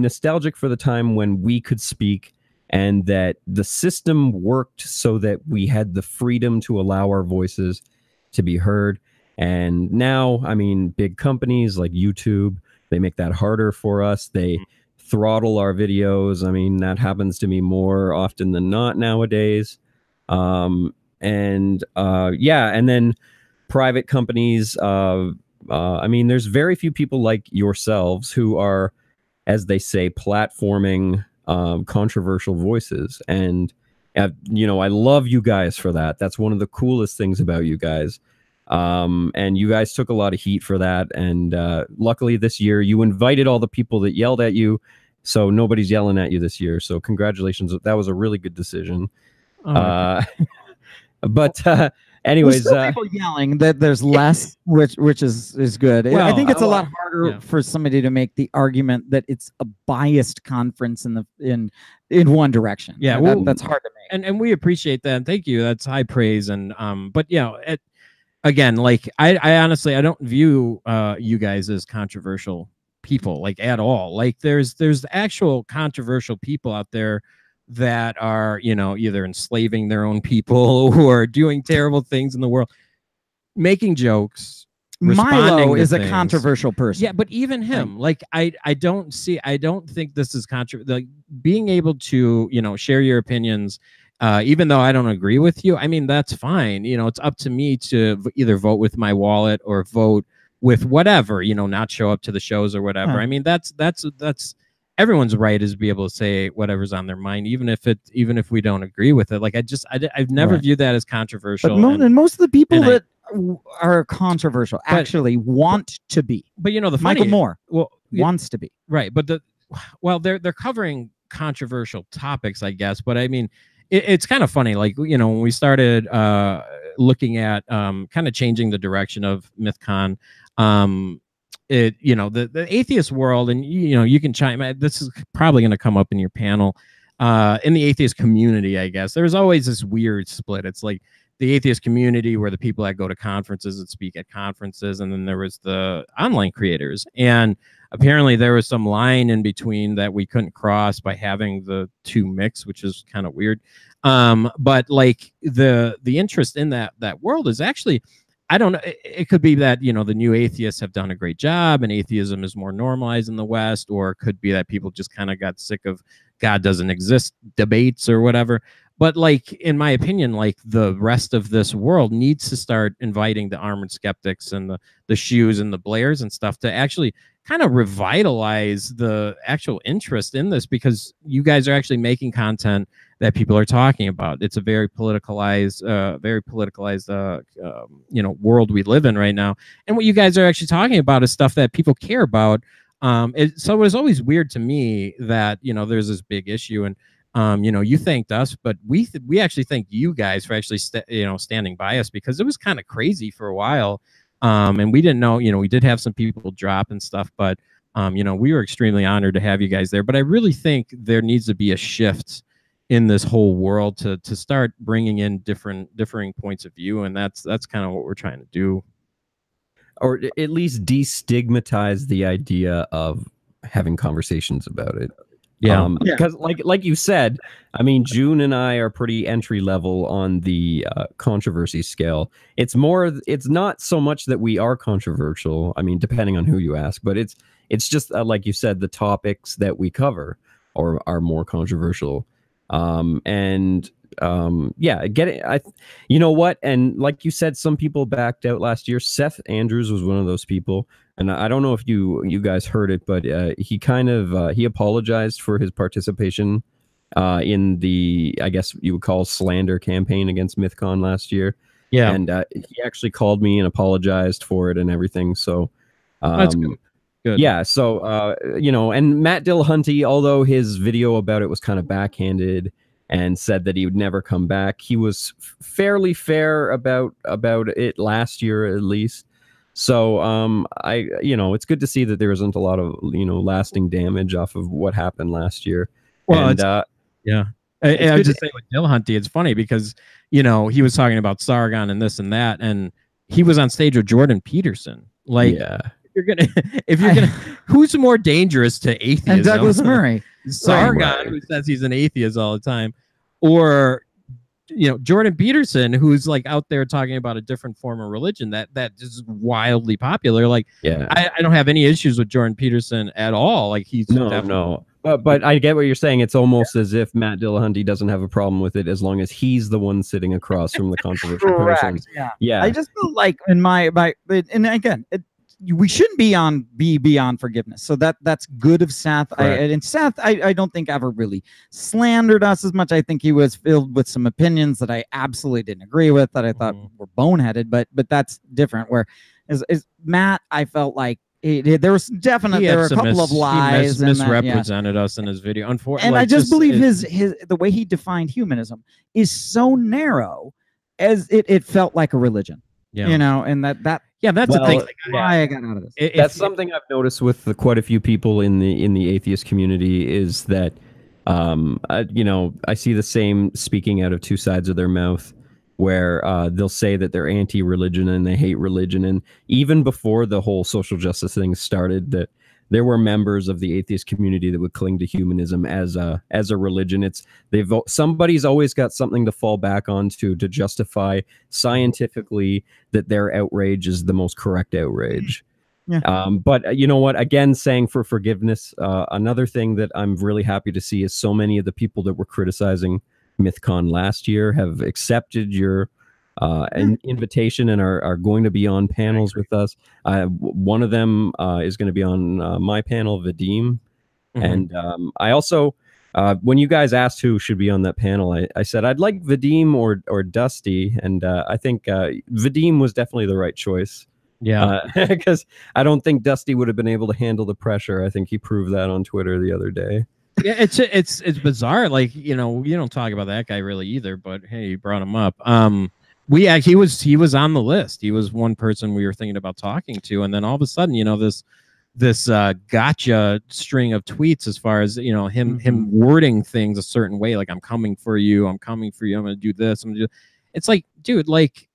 nostalgic for the time when we could speak and that the system worked so that we had the freedom to allow our voices to be heard. And now, I mean, big companies like YouTube, they make that harder for us. They throttle our videos. I mean, that happens to me more often than not nowadays. Yeah, and then private companies. I mean, there's very few people like yourselves who are, as they say, platforming controversial voices. And you know, I love you guys for that. That's one of the coolest things about you guys. And you guys took a lot of heat for that. And luckily this year you invited all the people that yelled at you, so nobody's yelling at you this year. So congratulations. That was a really good decision. But anyways, there's still people yelling that there's less, which is good. Well, I think it's a lot harder for somebody to make the argument that it's a biased conference in one direction. Yeah, that's hard to make. And we appreciate that. And thank you. That's high praise. And but you know, again, like I honestly I don't view you guys as controversial people, like, at all. Like there's actual controversial people out there that are, you know, either enslaving their own people or doing terrible things in the world, making jokes. Milo is a controversial person. Yeah, but even him, like I don't think this is like being able to, you know, share your opinions, even though I don't agree with you. I mean, that's fine. You know, it's up to me to either vote with my wallet or vote with whatever, you know, not show up to the shows or whatever. I mean, that's everyone's right is to be able to say whatever's on their mind, even if we don't agree with it. Like I've never viewed that as controversial. But most of the people that are controversial actually want to be. But you know, the Michael Moore wants to be. Right. But they're covering controversial topics, I guess. But I mean, it's kind of funny. Like, you know, when we started looking at kind of changing the direction of MythCon, you know, the atheist world, and you know, you can chime. This is probably going to come up in your panel. In the atheist community, I guess there's always this weird split. It's like the atheist community where the people that go to conferences and speak at conferences, and then there was the online creators. And apparently there was some line in between that we couldn't cross by having the two mix, which is kind of weird. But like the interest in that world is actually, I don't know. It could be that, you know, the new atheists have done a great job and atheism is more normalized in the West, or it could be that people just kind of got sick of God doesn't exist debates or whatever. But like, in my opinion, like the rest of this world needs to start inviting the Armored Skeptics and the Shoes and the Blairs and stuff to actually kind of revitalize the actual interest in this, because you guys are actually making content that people are talking about. It's a very politicalized, you know, world we live in right now. And what you guys are actually talking about is stuff that people care about. So it was always weird to me that, you know, there's this big issue, and you know, you thanked us, but we actually thank you guys for actually standing by us, because it was kind of crazy for a while. And we didn't know, you know, we did have some people drop and stuff, but you know, we were extremely honored to have you guys there. But I really think there needs to be a shift in this whole world to start bringing in differing points of view, and that's kind of what we're trying to do, or at least destigmatize the idea of having conversations about it. Yeah. Because like you said, I mean, June and I are pretty entry level on the controversy scale. It's not so much that we are controversial. I mean, depending on who you ask, but it's just like you said, the topics that we cover are more controversial. You know what? And like you said, some people backed out last year. Seth Andrews was one of those people. And I don't know if you guys heard it, but he kind of he apologized for his participation in the, I guess you would call, slander campaign against MythCon last year. Yeah. And he actually called me and apologized for it and everything. So that's good. Good. Yeah. So and Matt Dillahunty, although his video about it was kind of backhanded and said that he would never come back, he was fairly fair about it last year at least. So it's good to see that there isn't a lot of lasting damage off of what happened last year. Well, and I was just saying with Dillahunty, it's funny because he was talking about Sargon and this and that, and he was on stage with Jordan Peterson. Like, if you're gonna, who's more dangerous to atheism? And Douglas Murray, Sargon, who says he's an atheist all the time, or Jordan Peterson, who's like out there talking about a different form of religion that is wildly popular. Like, I don't have any issues with Jordan Peterson at all. Like, he's no. But I get what you're saying. It's almost as if Matt Dillahunty doesn't have a problem with it as long as he's the one sitting across from the controversial person. Yeah. I just feel like in my and again, we shouldn't be beyond forgiveness. So that's good of Seth. Seth, I don't think ever really slandered us as much. I think he was filled with some opinions that I absolutely didn't agree with, that I thought were boneheaded, but that's different. Where is Matt, I felt like there was definitely there were a couple of lies. He misrepresented us in his video. Unfortunately, and I just believe his the way he defined humanism is so narrow, as it felt like a religion. Yeah. And that's the thing. Why I got out of this. That's something I've noticed with quite a few people in the atheist community is that, I see the same speaking out of two sides of their mouth, where they'll say that they're anti-religion and they hate religion. And even before the whole social justice thing started, that there were members of the atheist community that would cling to humanism as a religion. Somebody's always got something to fall back on to justify scientifically that their outrage is the most correct outrage. Yeah. But you know what? Again, saying for forgiveness, another thing that I'm really happy to see is so many of the people that were criticizing MythCon last year have accepted your an invitation and are going to be on panels with us. One of them is going to be on my panel, Vadim. And I also, when you guys asked who should be on that panel, I said I'd like Vadim or Dusty, and I think Vadim was definitely the right choice. Yeah, because I don't think Dusty would have been able to handle the pressure. I think he proved that on Twitter the other day. Yeah, it's bizarre. Like, you don't talk about that guy really either, but hey, you brought him up. He was on the list. He was one person we were thinking about talking to, and then all of a sudden, this gotcha string of tweets as far as him wording things a certain way, like I'm coming for you, I'm going to do this, it's like, dude, like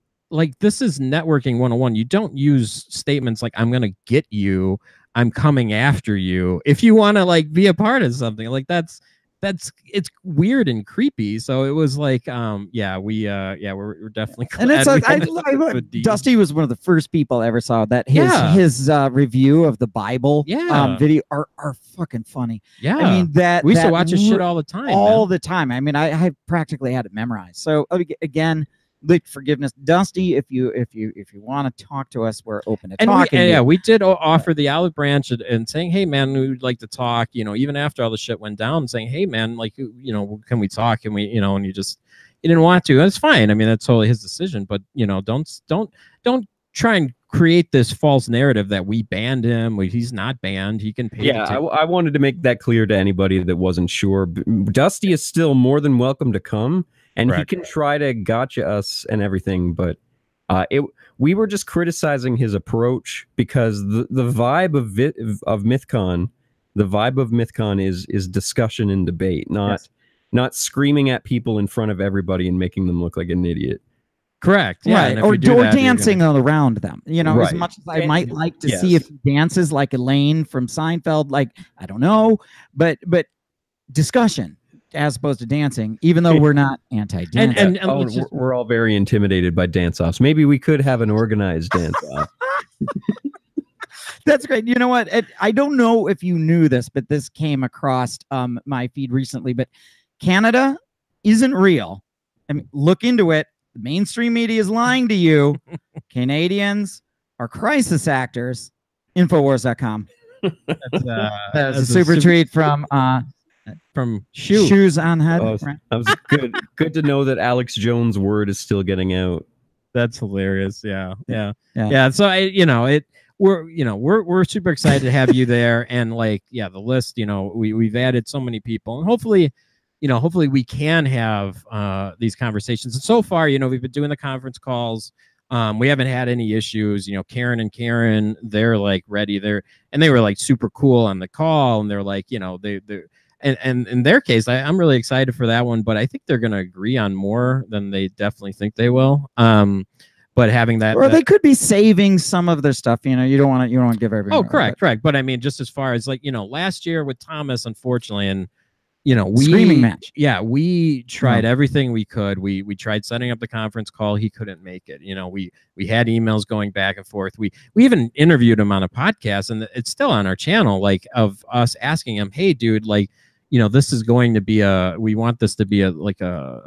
this is networking 101. You don't use statements like I'm going to get you, I'm coming after you, if you want to like be a part of something. Like that's it's weird and creepy. So it was like we're definitely glad. And it's like Dusty was one of the first people I ever saw that his review of the Bible video are fucking funny. Yeah, I mean we used to watch his shit all the time. The time. I mean, I practically had it memorized. So again, like forgiveness, Dusty. If you want to talk to us, we're open to talking. We did offer the olive branch and saying, hey man, we'd like to talk. Even after all the shit went down, saying, hey man, like can we talk? Can we and you didn't want to. That's fine. I mean, that's totally his decision. But don't try and create this false narrative that we banned him. He's not banned. He can pay. Yeah, I wanted to make that clear to anybody that wasn't sure. Dusty is still more than welcome to come. And Correct. He can try to gotcha us and everything, but we were just criticizing his approach because the vibe of MythCon, the vibe of MythCon is discussion and debate, not screaming at people in front of everybody and making them look like an idiot. Correct. Yeah. Right. Or dancing around them. As much as I might like to see if he dances like Elaine from Seinfeld, like I don't know, but discussion as opposed to dancing, even though we're not anti-dance. And Oh, we're all very intimidated by dance-offs. Maybe we could have an organized dance-off. That's great. You know what? I don't know if you knew this, but this came across my feed recently. But Canada isn't real. I mean, look into it. The mainstream media is lying to you. Canadians are crisis actors. Infowars.com. That's a super treat from Shoes on Head. Oh, right? that was good. Good to know that Alex Jones' word is still getting out. That's hilarious. Yeah. Yeah. So we're super excited to have you there, and like, yeah, the list, we've added so many people, and hopefully we can have these conversations. And so far, we've been doing the conference calls. We haven't had any issues. Karen, they're like ready. They were like super cool on the call, and they're like, and in their case, I'm really excited for that one, but I think they're going to agree on more than they definitely think they will. But having that, or they could be saving some of their stuff. You don't want to give everything. Oh, correct. But I mean, just as far as like, last year with Thomas, unfortunately, and screaming match. Yeah, we tried everything we could. We tried setting up the conference call. He couldn't make it. We had emails going back and forth. We even interviewed him on a podcast, and it's still on our channel, like, of us asking him, hey, dude, like, this is going to be we want this to be a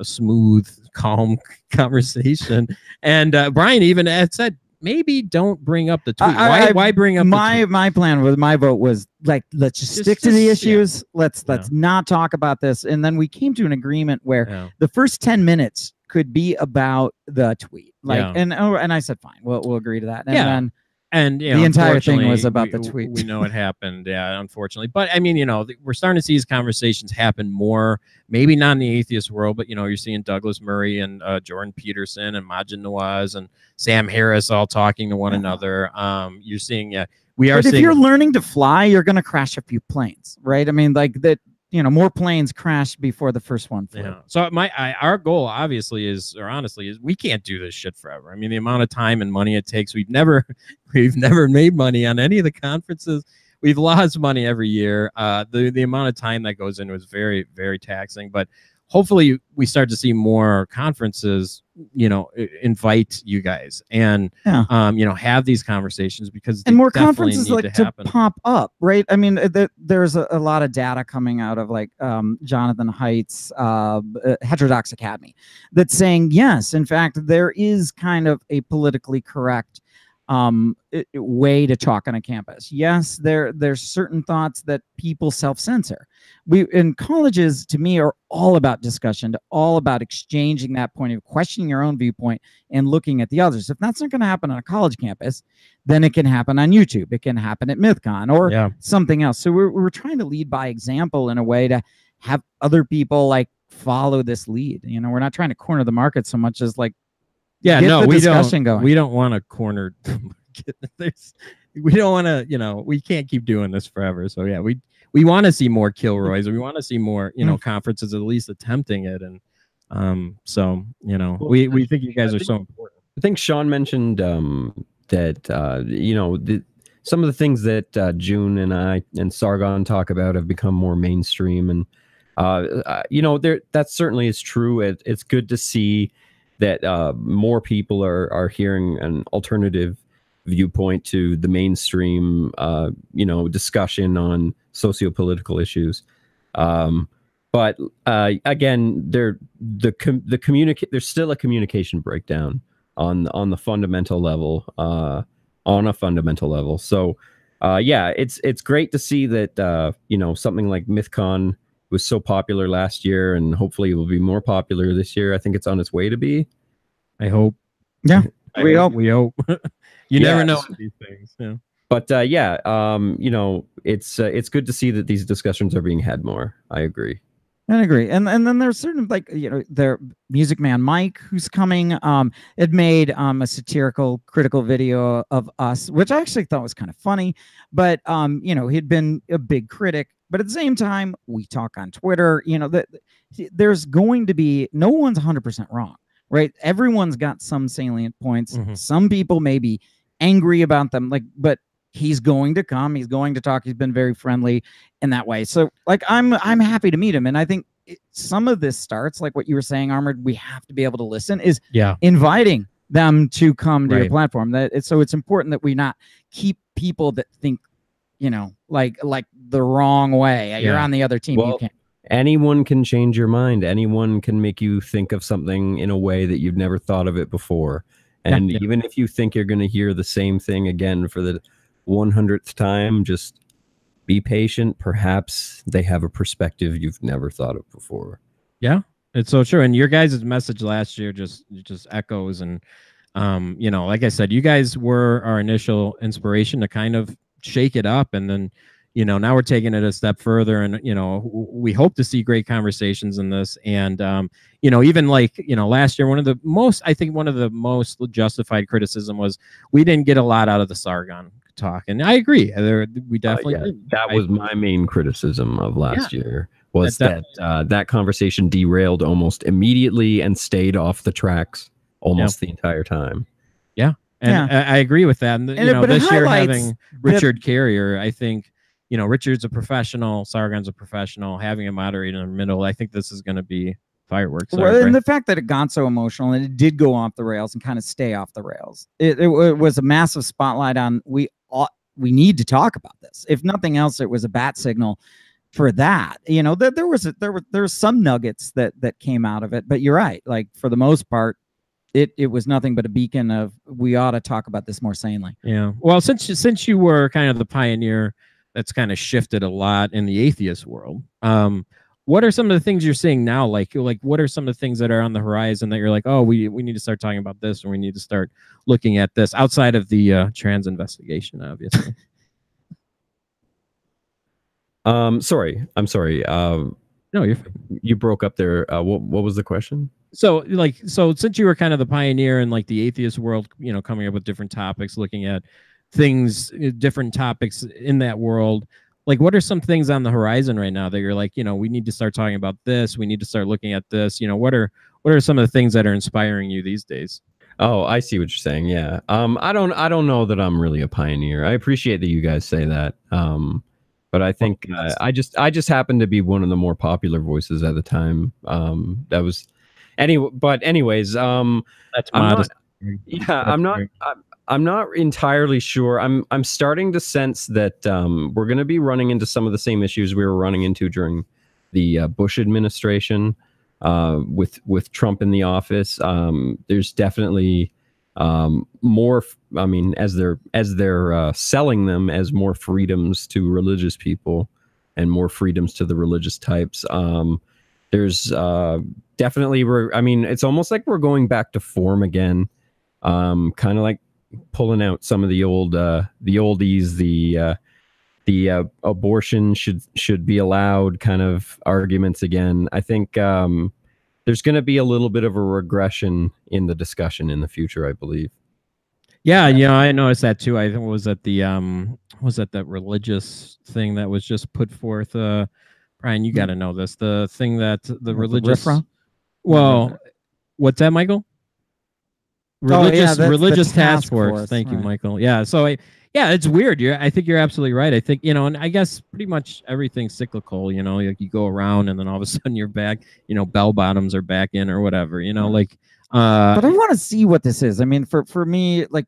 smooth, calm conversation. And Brian even had said, maybe don't bring up the tweet. Why bring up my plan with my vote was like, let's just stick to the issues. Yeah. Let's not talk about this. And then we came to an agreement where the first 10 minutes could be about the tweet. And I said, fine, we'll agree to that. And then the entire thing was about the tweet. We know it happened, unfortunately. But I mean, we're starting to see these conversations happen more. Maybe not in the atheist world, but you're seeing Douglas Murray and Jordan Peterson and Majid Nawaz and Sam Harris all talking to one another. You're seeing, But if you're learning to fly, you're going to crash a few planes, right? I mean, like that. More planes crashed before the first one flew. Yeah. So our goal obviously is we can't do this shit forever. I mean, the amount of time and money it takes, we've never made money on any of the conferences. We've lost money every year. The amount of time that goes into it is very, very taxing, but hopefully we start to see more conferences, invite you guys and, have these conversations, because and more conferences like to pop up, right? I mean, there's a lot of data coming out of like Jonathan Haidt's Heterodox Academy that's saying, yes, in fact, there is kind of a politically correct way to talk on a campus. Yes, there's certain thoughts that people self-censor. We in colleges, to me, are all about discussion, all about exchanging that point of questioning your own viewpoint and looking at the others. If that's not going to happen on a college campus, then it can happen on YouTube. It can happen at MythCon or something else. So we're trying to lead by example in a way to have other people like follow this lead. We're not trying to corner the market so much as like, we don't want to corner the market. We don't want to, we can't keep doing this forever. So yeah, we want to see more Kilroys, or we want to see more, conferences at least attempting it. And we think you guys are so important. I think Sean mentioned that some of the things that June and I and Sargon talk about have become more mainstream, and that certainly is true. It's good to see that more people are hearing an alternative viewpoint to the mainstream, discussion on socio-political issues. But again, there's still a communication breakdown on the fundamental level, on a fundamental level. So it's great to see that something like MythCon was so popular last year, and hopefully it will be more popular this year. I think it's on its way to be. I hope. Yeah, we hope. You never know these things. Yeah. But it's good to see that these discussions are being had more. I agree. I agree. And then there's certain, like, their Music Man Mike, who's coming, it made a satirical critical video of us, which I actually thought was kind of funny, but he'd been a big critic, but at the same time, we talk on Twitter, there's going to be, no one's 100% wrong, right? Everyone's got some salient points. Some people may be angry about them, but he's going to come. He's going to talk. He's been very friendly in that way. So like I'm happy to meet him, and I think some of this starts like what you were saying, Armored. We have to be able to listen. Is inviting them to come to your platform. So it's important that we not keep people that think, you know, like the wrong way. You're on the other team. Well, you can't. Anyone can change your mind. Anyone can make you think of something in a way that you've never thought of it before. And even if you think you're going to hear the same thing again for the 100th time, just be patient. Perhaps they have a perspective you've never thought of before. Yeah, it's so true. And your guys' message last year just echoes. And, you know, like I said, you guys were our initial inspiration to kind of shake it up. And then, you know, now we're taking it a step further, and, you know, we hope to see great conversations in this. And, you know, even like, you know, last year, one of the most justified criticism was we didn't get a lot out of the Sargon talk. And I agree. We definitely, that was my main criticism of last year, was that conversation derailed almost immediately and stayed off the tracks almost the entire time. Yeah. And I agree with that. And you know, this year having Richard Carrier, I think, you know, Richard's a professional, Sargon's a professional, having a moderator in the middle, I think this is going to be fireworks. And the fact that it got so emotional and it did go off the rails and kind of stay off the rails, it was a massive spotlight on we need to talk about this. If nothing else, it was a bat signal for that. You know, there were some nuggets that came out of it, but you're right. Like for the most part, it was nothing but a beacon of we ought to talk about this more sanely. Yeah. Well, since you were kind of the pioneer that's kind of shifted a lot in the atheist world, what are some of the things you're seeing now? Like what are some of the things that are on the horizon that you're like, oh, we need to start talking about this, or we need to start looking at this outside of the trans investigation, obviously? I'm sorry. No, you broke up there. What was the question? So since you were kind of the pioneer in like the atheist world, you know, coming up with different topics, looking at things, different topics in that world, like what are some things on the horizon right now that you're like, you know, we need to start talking about this, we need to start looking at this, you know, what are some of the things that are inspiring you these days? Oh, I see what you're saying. Yeah. I don't know that I'm really a pioneer. I appreciate that you guys say that. But I think I just happened to be one of the more popular voices at the time. That was anyways, that's modest. I'm not entirely sure. I'm starting to sense that we're going to be running into some of the same issues we were running into during the Bush administration with Trump in the office. There's definitely more. I mean, as they're selling them as more freedoms to religious people and more freedoms to the religious types. There's definitely. I mean, it's almost like we're going back to form again. Kind of like pulling out some of the oldies, the abortion should be allowed kind of arguments again. I think there's going to be a little bit of a regression in the discussion in the future, I believe. Yeah, you know, I noticed that too. I think it was at the that religious thing that was just put forth. Brian, you got to know this. The thing that the religious. Well, what's that, Michael? Religious task force. Thank you, Michael. Yeah. So it's weird. I think you're absolutely right. I think, you know, and I guess pretty much everything's cyclical, you know, like you go around and then all of a sudden you're back, you know, bell bottoms are back in or whatever, you know, like, but I want to see what this is. I mean, for me, like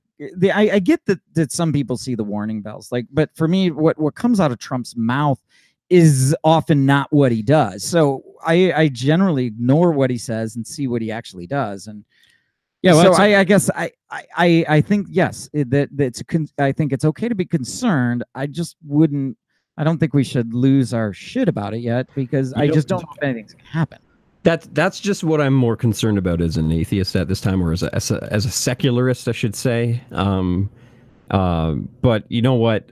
I get that some people see the warning bells, like, but for me, what comes out of Trump's mouth is often not what he does. So I generally ignore what he says and see what he actually does. And yeah, well, so I guess I think yes, I think it's okay to be concerned. I just wouldn't. I don't think we should lose our shit about it yet, because I just don't know if anything's gonna happen. That's just what I'm more concerned about as an atheist at this time, or as a secularist, I should say. But you know what?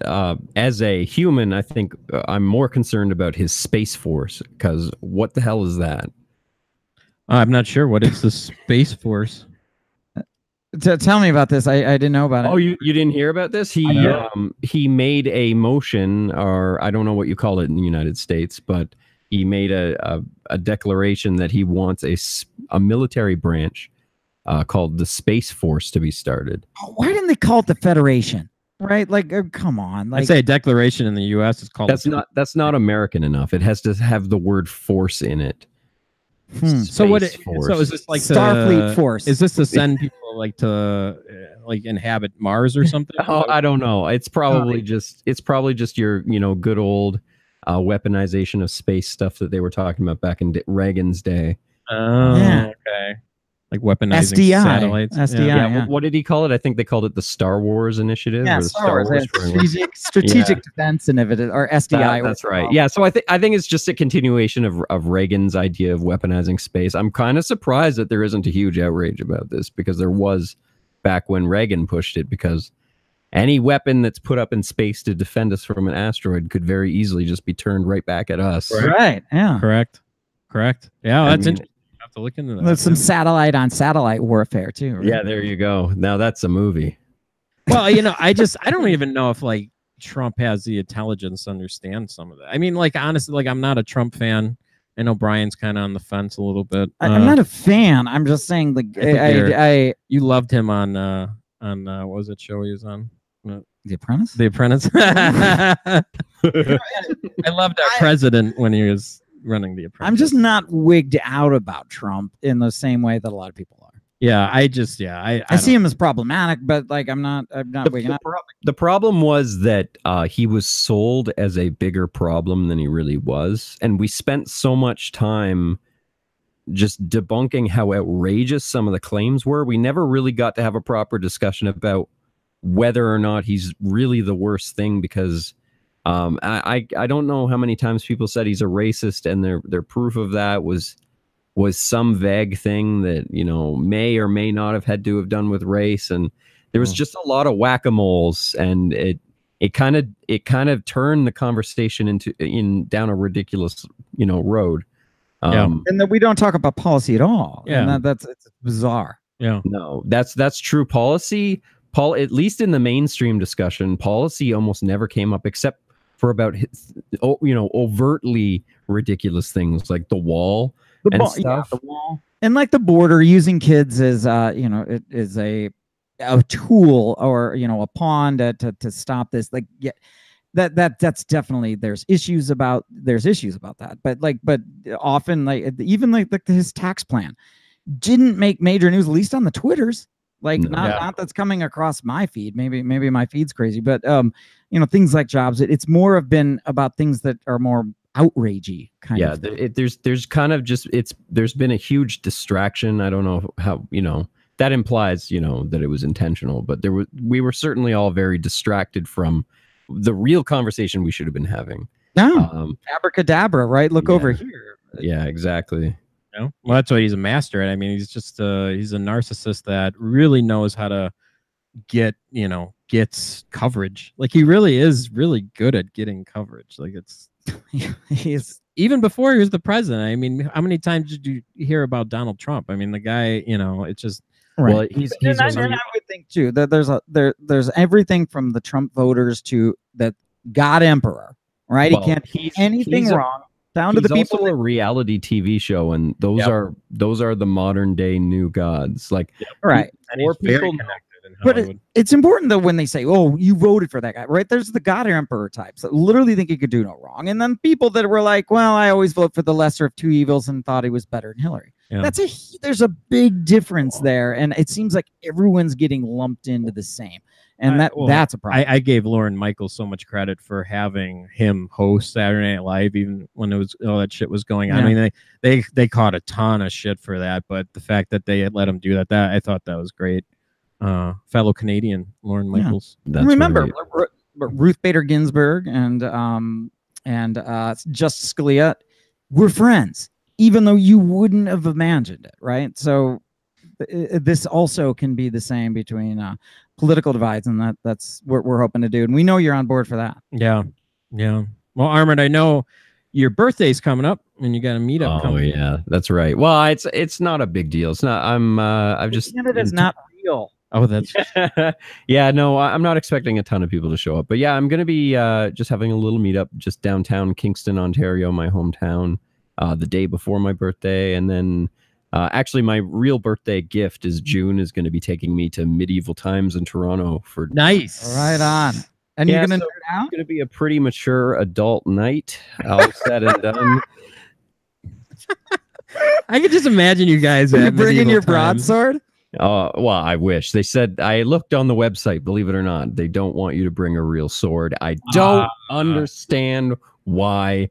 As a human, I think I'm more concerned about his Space Force, because what the hell is that? I'm not sure. What is the Space Force? Tell me about this. I didn't know about it. Oh, you didn't hear about this? He made a motion, or I don't know what you call it in the United States, but he made a declaration that he wants a military branch called the Space Force to be started. Why didn't they call it the Federation? right? Like, come on, like I'd say a declaration in the U.S. is called. That's not American enough. It has to have the word force in it. So what? Space Force. So is this like Starfleet Force? Is this to send people like to like inhabit Mars or something? Oh, I don't know. It's probably just your good old weaponization of space stuff that they were talking about back in Reagan's day. Oh, Yeah. okay. Like weaponizing SDI. satellites. SDI. Yeah. Yeah. What did he call it? I think they called it the Star Wars Initiative. Yeah, or the Star Wars, Framework. strategic defense initiative, or SDI. That's right. Yeah. So I think it's just a continuation of Reagan's idea of weaponizing space. I'm kind of surprised that there isn't a huge outrage about this, because there was back when Reagan pushed it, because any weapon that's put up in space to defend us from an asteroid could very easily just be turned right back at us. Right. Yeah. Correct. Yeah, that's mean, interesting. I have to look into that. There's some satellite on satellite warfare too. Right? Yeah, there you go. Now that's a movie. Well, I don't even know if like Trump has the intelligence to understand some of that. I mean, like honestly, like I'm not a Trump fan. I know Brian's kind of on the fence a little bit. I'm not a fan. I'm just saying, like, you loved him on what was it show he was on? The Apprentice. The Apprentice. I loved our president when he was running The Apprentice. I'm just not wigged out about Trump in the same way that a lot of people are. Yeah, I see him as problematic, but like I'm not wigging out. The problem was that he was sold as a bigger problem than he really was, and we spent so much time just debunking how outrageous some of the claims were. We never really got to have a proper discussion about whether or not he's really the worst thing, because I don't know how many times people said he's a racist, and their proof of that was some vague thing that may or may not have had to have done with race, and there was just a lot of whack-a-moles, and it kind of turned the conversation down a ridiculous road. And that we don't talk about policy at all. Yeah, and it's bizarre. Yeah, no, that's true. Policy, at least in the mainstream discussion, policy almost never came up except for about overtly ridiculous things like the wall. The wall, and like the border, using kids as it is a tool, or a pawn to stop this. Like, yeah, that's definitely there's issues about that. But often, like, even like his tax plan didn't make major news, at least on the Twitters. Like, not that's coming across my feed. Maybe my feed's crazy, but things like jobs. It's more have been about things that are more outragey kind of thing. There's kind of just there's been a huge distraction. I don't know how that implies that it was intentional, but we were certainly all very distracted from the real conversation we should have been having. Abracadabra, right? Look over here. Yeah, exactly. Well, that's why he's a master at. I mean, he's just he's a narcissist that really knows how to gets coverage. Like, he really is really good at getting coverage. Like, it's he's even before he was the president. I mean, how many times did you hear about Donald Trump? I mean, the guy, it's just right. Well, he's and I would think too that there's everything from the Trump voters to that God Emperor, right? Well, he can't do anything wrong. Down to the people. Also a reality TV show, and those are the modern day new gods. Like, right. More people connected. But it's important though when they say, "Oh, you voted for that guy," right? There's the God Emperor types that literally think he could do no wrong, and then people that were like, "Well, I always vote for the lesser of two evils," and thought he was better than Hillary. Yeah. There's a big difference there, and it seems like everyone's getting lumped into the same, and that's a problem. I gave Lorne Michaels so much credit for having him host Saturday Night Live, even when it was all that shit was going on. Yeah. I mean, they caught a ton of shit for that, but the fact that they had let him do that I thought that was great. Fellow Canadian Lorne Michaels. Yeah. Remember Ruth Bader Ginsburg and Justice Scalia were friends, even though you wouldn't have imagined it, right? So this also can be the same between political divides, and that's what we're hoping to do. And we know you're on board for that. Yeah. Well, Armand, I know your birthday's coming up, and you got a meetup coming. Oh yeah, that's right. Well, it's not a big deal. It's not. I've just. It's not real. Oh, that's yeah. No, I'm not expecting a ton of people to show up, but yeah, I'm gonna be just having a little meetup just downtown Kingston, Ontario, my hometown, the day before my birthday, and then Actually, my real birthday gift is June is going to be taking me to medieval times in Toronto for. Nice. Right on. And Yeah, you're gonna so nerd out? It's going to be a pretty mature adult night, all said and done. I could just imagine you guys You at bring in medieval your times. broadsword? Well, I wish. They said, I looked on the website, believe it or not, they don't want you to bring a real sword. I don't understand why,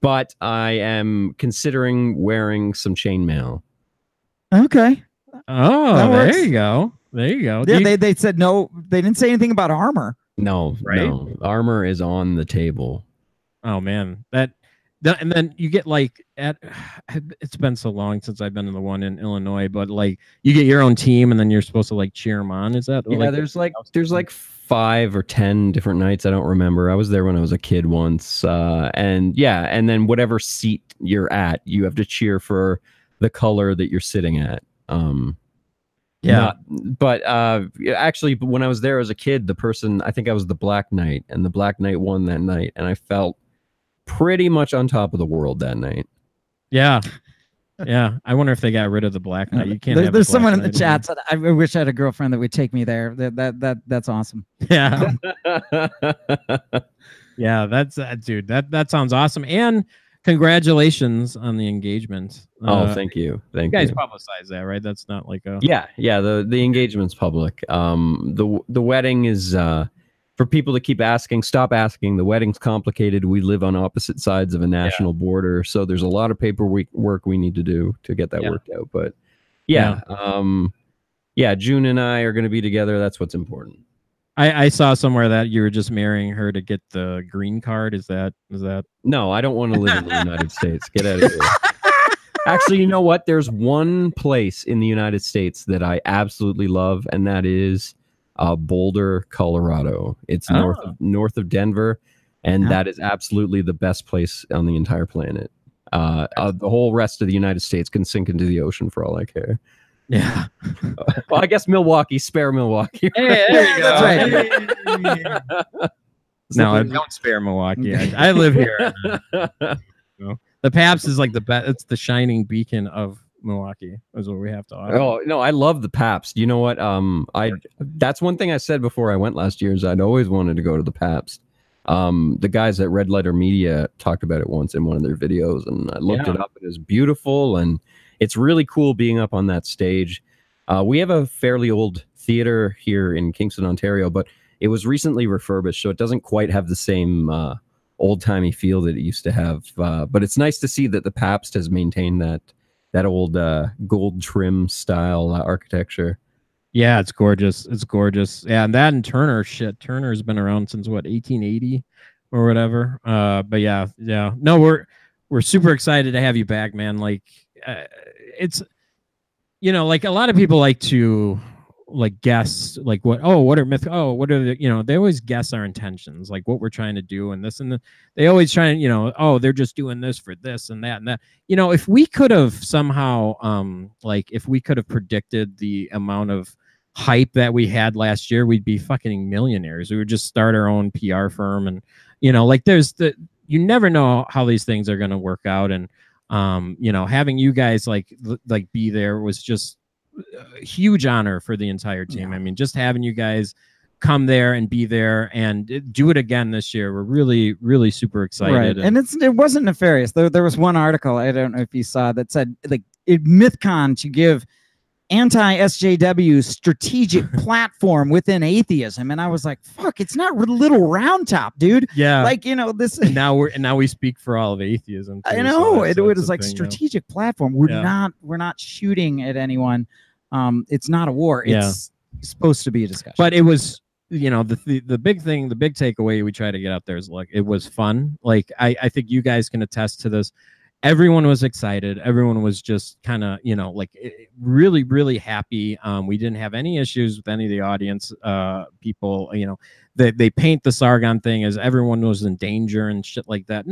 but I am considering wearing some chainmail. Okay. Oh, That there works. you go. There you go. Yeah, Do you- they said no. They didn't say anything about armor. No, Right? no. Armor is on the table. Oh man, and then you get like it's been so long since I've been in the one in Illinois, but like you get your own team and then you're supposed to like cheer them on. Is that Yeah, like there's like 5 or 10 different nights. I don't remember. I was there when I was a kid once. And then whatever seat you're at, you have to cheer for the color that you're sitting at. Actually, when I was there as a kid, I think I was the Black Knight, and the Black Knight won that night, and I felt pretty much on top of the world that night. Yeah. I wonder if they got rid of the Black Knight. You can't. There's someone in the Knight chat said, "I wish I had a girlfriend that would take me there." That's awesome. Yeah. Yeah, that's dude. That sounds awesome. And congratulations on the engagement. Thank you. You guys publicize that, right? That's not like a Yeah. The engagement's public. The wedding is for people to keep asking. Stop asking. The wedding's complicated. We live on opposite sides of a national border, so there's a lot of paperwork we need to do to get that worked out. But June and I are going to be together. That's what's important. I saw somewhere that you were just marrying her to get the green card. Is that? No, I don't want to live in the United States. Get out of here. Actually, you know what? There's one place in the United States that I absolutely love, and that is Boulder, Colorado. It's north of Denver, and that is absolutely the best place on the entire planet. The whole rest of the United States can sink into the ocean for all I care. Yeah. Well, I guess Milwaukee, spare Milwaukee. Hey, there you go. That's right. No, don't spare Milwaukee. I live here. The Pabst is like the best. It's the shining beacon of Milwaukee. Is what we have to offer. Oh no, I love the Pabst. You know what? That's one thing I said before I went last year is I'd always wanted to go to the Pabst. The guys at Red Letter Media talked about it once in one of their videos, and I looked it up. It is beautiful, and it's really cool being up on that stage. We have a fairly old theater here in Kingston, Ontario, but it was recently refurbished, so it doesn't quite have the same old-timey feel that it used to have. But it's nice to see that the Pabst has maintained that old gold trim style architecture. Yeah, it's gorgeous. It's gorgeous. Yeah, and that and Turner shit. Turner's been around since what, 1880 or whatever. But yeah. No, we're super excited to have you back, man. Like it's, like a lot of people like to like guess like what are myth, what are the, they always guess our intentions, like what we're trying to do and this and the, they always try and they're just doing this for this and that and that. If we could have somehow if we could have predicted the amount of hype that we had last year, we'd be fucking millionaires. We would just start our own PR firm, and you never know how these things are going to work out. And having you guys like be there was just a huge honor for the entire team. I mean, just having you guys come there and be there and do it again this year, we're really, really super excited. Right. And it wasn't nefarious. There was one article, I don't know if you saw, that said like MythCon to give anti-SJW strategic platform within atheism, and I was like, fuck, it's not Little Round Top, dude. Yeah, like this. And now we speak for all of atheism too, I know, so it was like strategic platform. We're not shooting at anyone. It's not a war. It's supposed to be a discussion. But it was, the big thing, the big takeaway we try to get out there is like it was fun. Like I think you guys can attest to this. Everyone was excited. Everyone was just kind of, really, really happy. We didn't have any issues with any of the audience people. they paint the Sargon thing as everyone was in danger and shit like that.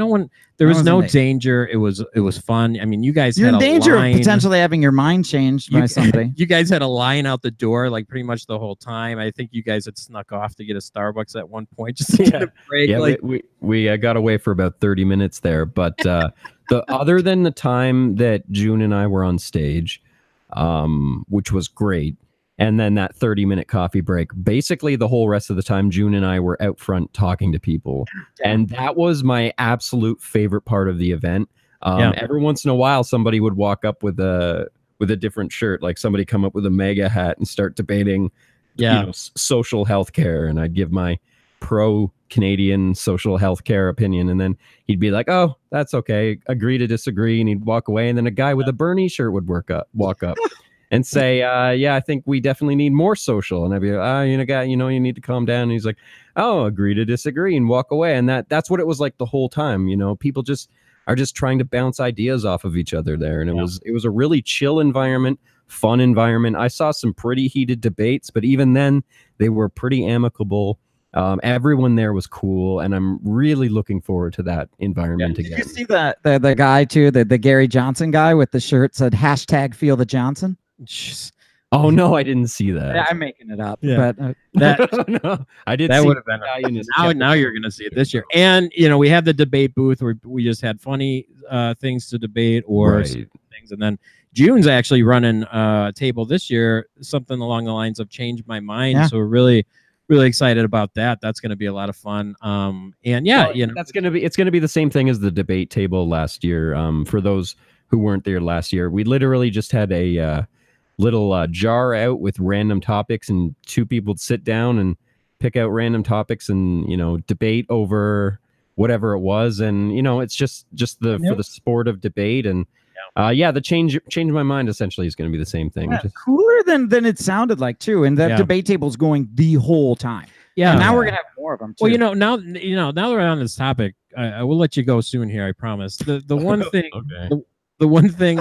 There was was no in danger. It was fun. I mean, you guys You're had in a danger line. of potentially having your mind changed by somebody. You guys had a line out the door like pretty much the whole time. I think you guys had snuck off to get a Starbucks at one point just to get a break. Yeah, like, we got away for about 30 minutes there, but the other than the time that June and I were on stage, which was great, and then that 30-minute coffee break, basically the whole rest of the time June and I were out front talking to people. And that was my absolute favorite part of the event. Every once in a while somebody would walk up with a different shirt, like somebody come up with a MAGA hat and start debating social health care, and I'd give my pro-Canadian social health care opinion, and then he'd be like, oh, that's okay, agree to disagree, and he'd walk away, and then a guy with a Bernie shirt would walk up and say, yeah, I think we definitely need more social. And I'd be like, guy, you need to calm down. And he's like, oh, agree to disagree, and walk away. And that's what it was like the whole time. People just are just trying to bounce ideas off of each other there. And it was a really chill environment, fun environment. I saw some pretty heated debates, but even then they were pretty amicable. Everyone there was cool, and I'm really looking forward to that environment again. Did you see the guy too, the Gary Johnson guy with the shirt said #Feel the Johnson? Oh no, I didn't see that. Yeah, I'm making it up, Yeah. but No, I did. That see would have been now you're gonna see it this year. And we had the debate booth where we just had funny things to debate or Right. things, and then June's actually running a table this year, something along the lines of Change My Mind. Yeah. So we're really excited about that. That's going to be a lot of fun. And yeah, it's gonna be the same thing as the debate table last year. For those who weren't there last year, we literally just had a little jar out with random topics, and two people would sit down and pick out random topics and debate over whatever it was. And it's just for the sport of debate. And the change my mind essentially is going to be the same thing. yeah, cooler than it sounded like too. And that debate table's going the whole time. Yeah. And now we're gonna have more of them too. Well, now that we're on this topic, I will let you go soon here. I promise. The one thing, Okay. the one thing,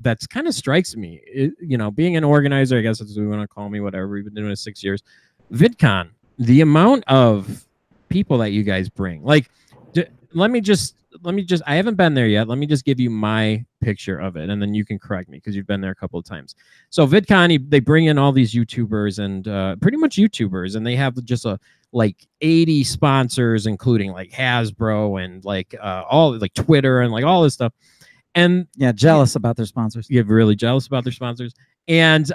that's kind of strikes me, being an organizer, I guess that's what we want to call me, whatever. We've been doing it 6 years. VidCon, the amount of people that you guys bring, like, let me just, I haven't been there yet. Let me just give you my picture of it, and then you can correct me because you've been there a couple of times. So VidCon, they bring in all these YouTubers and pretty much YouTubers, and they have just like 80 sponsors, including like Hasbro and like all like Twitter and like all this stuff. And jealous about their sponsors. You're really jealous about their sponsors. And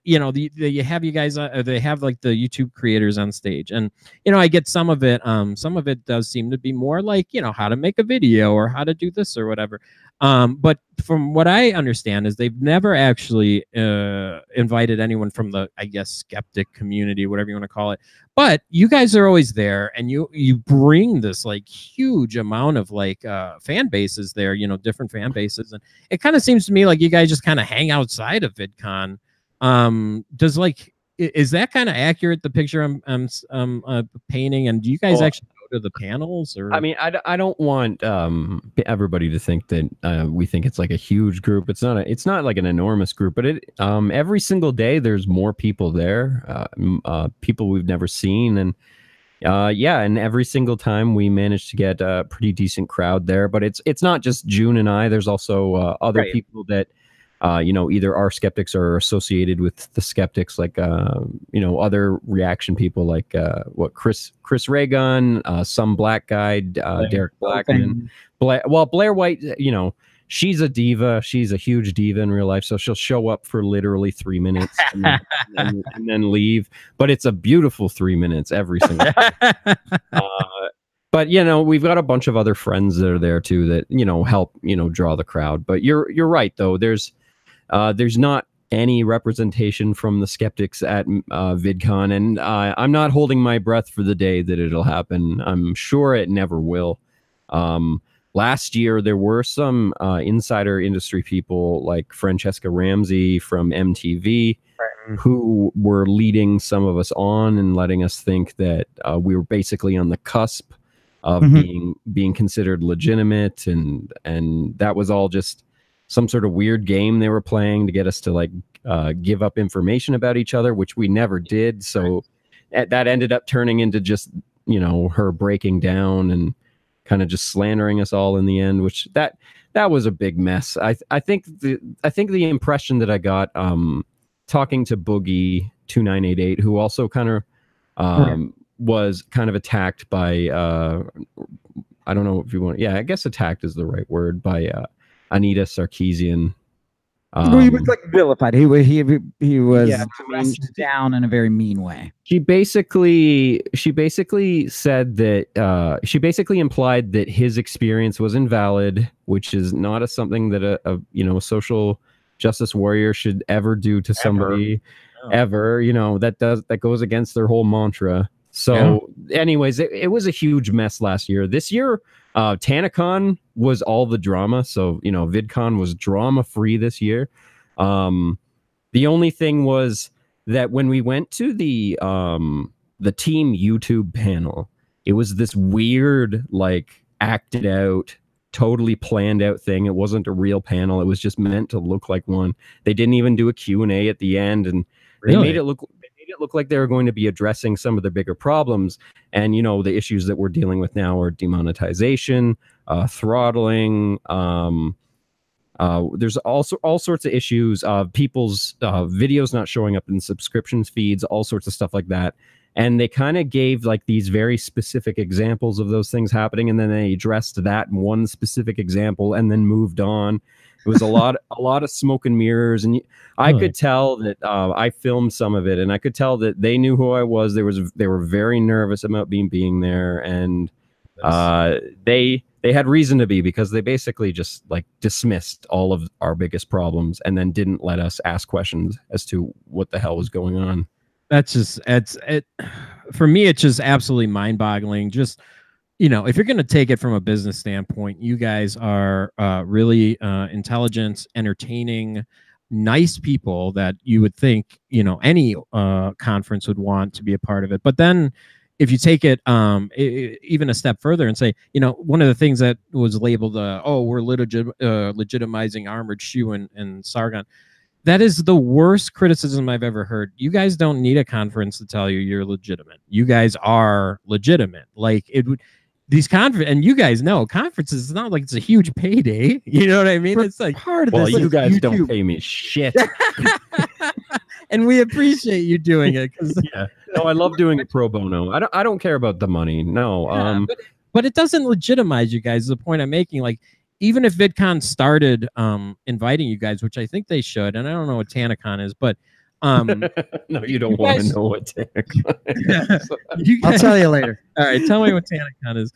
you have you guys they have like the YouTube creators on stage, and I get some of it does seem to be more like how to make a video or how to do this or whatever, but from what I understand is they've never actually invited anyone from the, I guess, skeptic community, whatever you want to call it. But you guys are always there, and you bring this like huge amount of like fan bases there, different fan bases, and it kind of seems to me like you guys just kind of hang outside of VidCon. Is that kind of accurate, the picture I'm painting? And do you guys actually go to the panels? Or I mean, I don't want everybody to think that we think it's like a huge group. It's not like an enormous group, but every single day there's more people there, people we've never seen, and and every single time we manage to get a pretty decent crowd there. But it's not just June and I. There's also other people that either are skeptics or are associated with the skeptics, like other reaction people, like Chris Reagan, some black guy, Derek Blackman, Blair White. She's a diva. She's a huge diva in real life, so she'll show up for literally 3 minutes and then leave. But it's a beautiful 3 minutes every single time. But we've got a bunch of other friends that are there too that help draw the crowd. But you're right though. There's not any representation from the skeptics at VidCon, and I'm not holding my breath for the day that it'll happen. I'm sure it never will. Last year, there were some insider industry people like Francesca Ramsey from MTV who were leading some of us on and letting us think that we were basically on the cusp of being considered legitimate, and that was all just some sort of weird game they were playing to get us to like give up information about each other, which we never did. So that ended up turning into just, you know, her breaking down and kind of just slandering us all in the end, which that was a big mess. I think the impression that I got talking to Boogie 2988, who also kind of was kind of attacked by I don't know if you want, yeah, I guess attacked is the right word, by Anita Sarkeesian. He was like vilified. He was Yeah, dressed down in a very mean way. She basically said that she basically implied that his experience was invalid, which is not something that a you know, social justice warrior should ever do to somebody ever. You know, that goes against their whole mantra. So anyways, it was a huge mess last year. This year, TanaCon was all the drama. So, you know, VidCon was drama free this year. The only thing was that when we went to the team YouTube panel, it was this weird, like, acted out, totally planned out thing. It wasn't a real panel. It was just meant to look like one. They didn't even do a Q&A at the end, and they made it look like they were going to be addressing some of the bigger problems. And, you know, the issues that we're dealing with now are demonetization, throttling. There's also all sorts of issues of people's videos not showing up in subscriptions feeds, all sorts of stuff like that. And they kind of gave like these very specific examples of those things happening. And then they addressed that in one specific example and then moved on. It was a lot of smoke and mirrors, and I could tell that I filmed some of it, and I could tell that they knew who I was. They were very nervous about being there, and they had reason to be, because they basically just like dismissed all of our biggest problems and then didn't let us ask questions as to what the hell was going on. That's just for me. It's just absolutely mind-boggling. Just, you know, if you're going to take it from a business standpoint, you guys are really intelligent, entertaining, nice people that you would think, you know, any conference would want to be a part of it. But then if you take it even a step further and say, you know, one of the things that was labeled, we're legitimizing Armored Shoe and Sargon. That is the worst criticism I've ever heard. You guys don't need a conference to tell you you're legitimate. You guys are legitimate. Like, it would. These conferences, and you guys know, conferences, it's not like it's a huge payday. You know what I mean? It's like part of well, this. You guys don't pay me shit. And we appreciate you doing it. Yeah. No, I love doing it pro bono. I don't care about the money. No. Yeah, but it doesn't legitimize you guys, is the point I'm making. Like, even if VidCon started inviting you guys, which I think they should, and I don't know what TanaCon is, but no, you don't want to know what TanaCon is. I'll tell you later. All right, tell me what TanaCon is.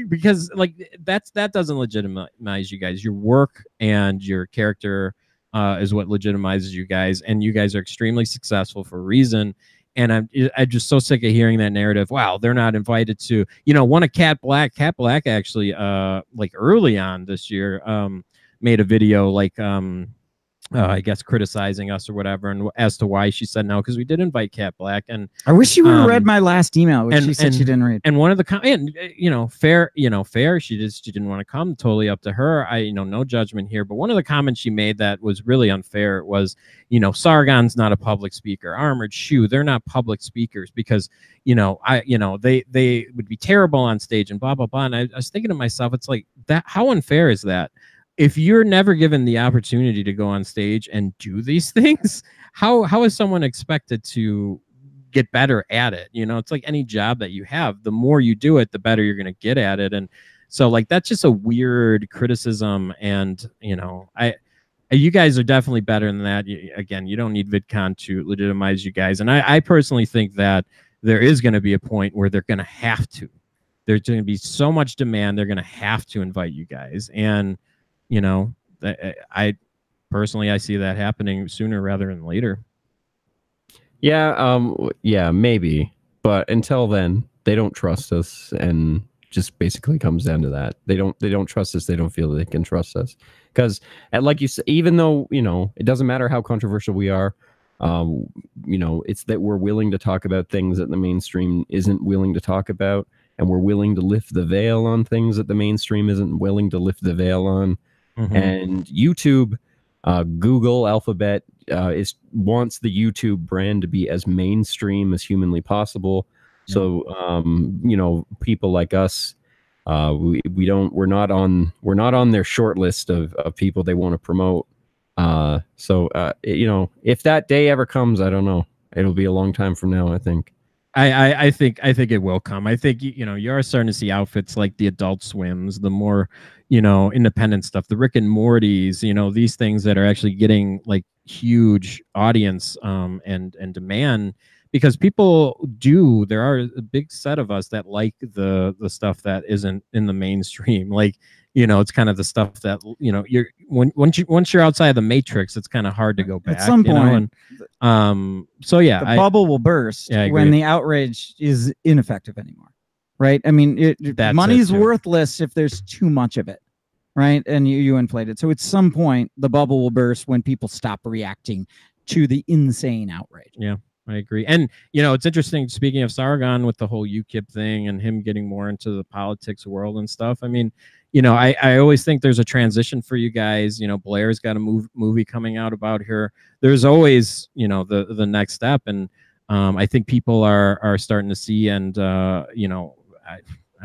Because like that doesn't legitimize you guys. Your work and your character is what legitimizes you guys, and you guys are extremely successful for a reason. And I'm just so sick of hearing that narrative. Wow, they're not invited to, you know, one of Cat Black actually like early on this year made a video like I guess criticizing us or whatever, and as to why she said no, because we did invite Cat Black. And I wish you would have read my last email, which she said she didn't read. And one of the fair. She didn't want to come. Totally up to her. No judgment here. But one of the comments she made that was really unfair was, Sargon's not a public speaker. Armored Shoe, they're not public speakers because they would be terrible on stage and blah blah blah. And I was thinking to myself, it's like that. How unfair is that? If you're never given the opportunity to go on stage and do these things, how is someone expected to get better at it? It's like any job that you have. The more you do it, the better you're going to get at it. And so like, that's just a weird criticism. And, you guys are definitely better than that. Again, you don't need VidCon to legitimize you guys. And I personally think that there is going to be a point where they're going to have to. There's going to be so much demand. They're going to have to invite you guys. And, I see that happening sooner rather than later. Yeah, maybe. But until then, they don't trust us, and just basically comes down to that. They don't trust us. They don't feel that they can trust us. Because, like you said, even though, it doesn't matter how controversial we are, it's that we're willing to talk about things that the mainstream isn't willing to talk about, and we're willing to lift the veil on things that the mainstream isn't willing to lift the veil on. Mm-hmm. And YouTube, Google, Alphabet, wants the YouTube brand to be as mainstream as humanly possible. Yeah. So people like us, we're not on their short list of people they want to promote. If that day ever comes, I don't know. It'll be a long time from now, I think. I think it will come. I think you are starting to see outfits like the Adult Swims, the more independent stuff, the Rick and Mortys, these things that are actually getting like huge audience and demand, because people do. There are a big set of us that like the stuff that isn't in the mainstream, like. It's kind of the stuff that you're once you're outside of the matrix, it's kind of hard to go back at some point. So yeah, the bubble will burst when the outrage is ineffective anymore, right? I mean, money's worthless if there's too much of it, right? And you inflate it. So at some point, the bubble will burst when people stop reacting to the insane outrage. Yeah. I agree. And, it's interesting, speaking of Sargon with the whole UKIP thing and him getting more into the politics world and stuff. I mean, I always think there's a transition for you guys. Blair's got a movie coming out about her. There's always, the next step. And I think people are starting to see and, I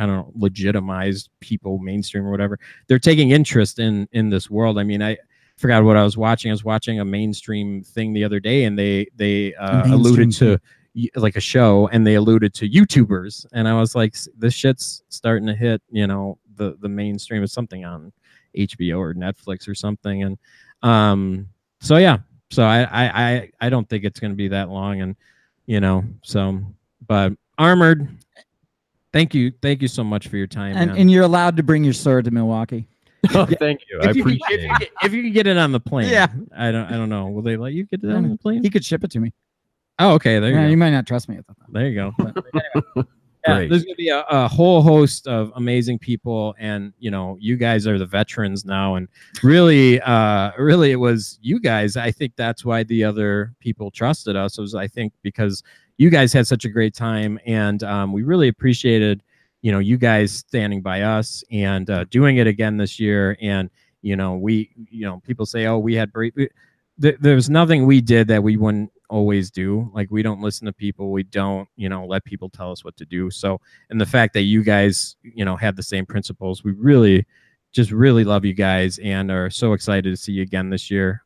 don't know, legitimize people, mainstream or whatever. They're taking interest in this world. I mean, I forgot what I was watching. I was watching a mainstream thing the other day, and they alluded to like a show, and they alluded to YouTubers, and I was like, this shit's starting to hit, the mainstream. Is something on HBO or Netflix or something, and so yeah, so I don't think it's going to be that long, and but Armored, thank you so much for your time, and you're allowed to bring your sword to Milwaukee. Oh, thank you. I appreciate it. If you can get it on the plane. Yeah. I don't know. Will they let you get it on the plane? He could ship it to me. Oh, okay. There you go. You might not trust me at that. There you go. But anyway, Great. there's going to be a whole host of amazing people, and you guys are the veterans now, and really it was you guys. I think that's why the other people trusted us. It was, I think, because you guys had such a great time, and we really appreciated you guys standing by us and doing it again this year. And people say, oh, we had there's nothing we did that we wouldn't always do. Like, we don't listen to people, we don't let people tell us what to do. So, and the fact that you guys have the same principles, we really love you guys and are so excited to see you again this year.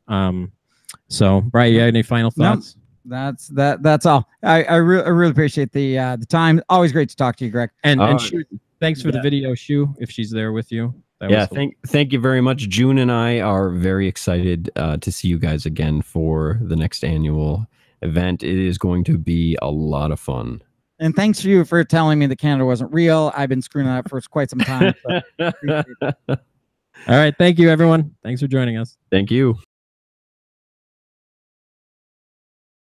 So Brian, you have any final thoughts? No. That's all. I really appreciate the time. Always great to talk to you, Greg. And Shu, thanks for the video, Shu, if she's there with you. Thank you very much. June and I are very excited to see you guys again for the next annual event. It is going to be a lot of fun. And thanks to you for telling me that Canada wasn't real. I've been screwing that up for quite some time. All right. Thank you, everyone. Thanks for joining us. Thank you.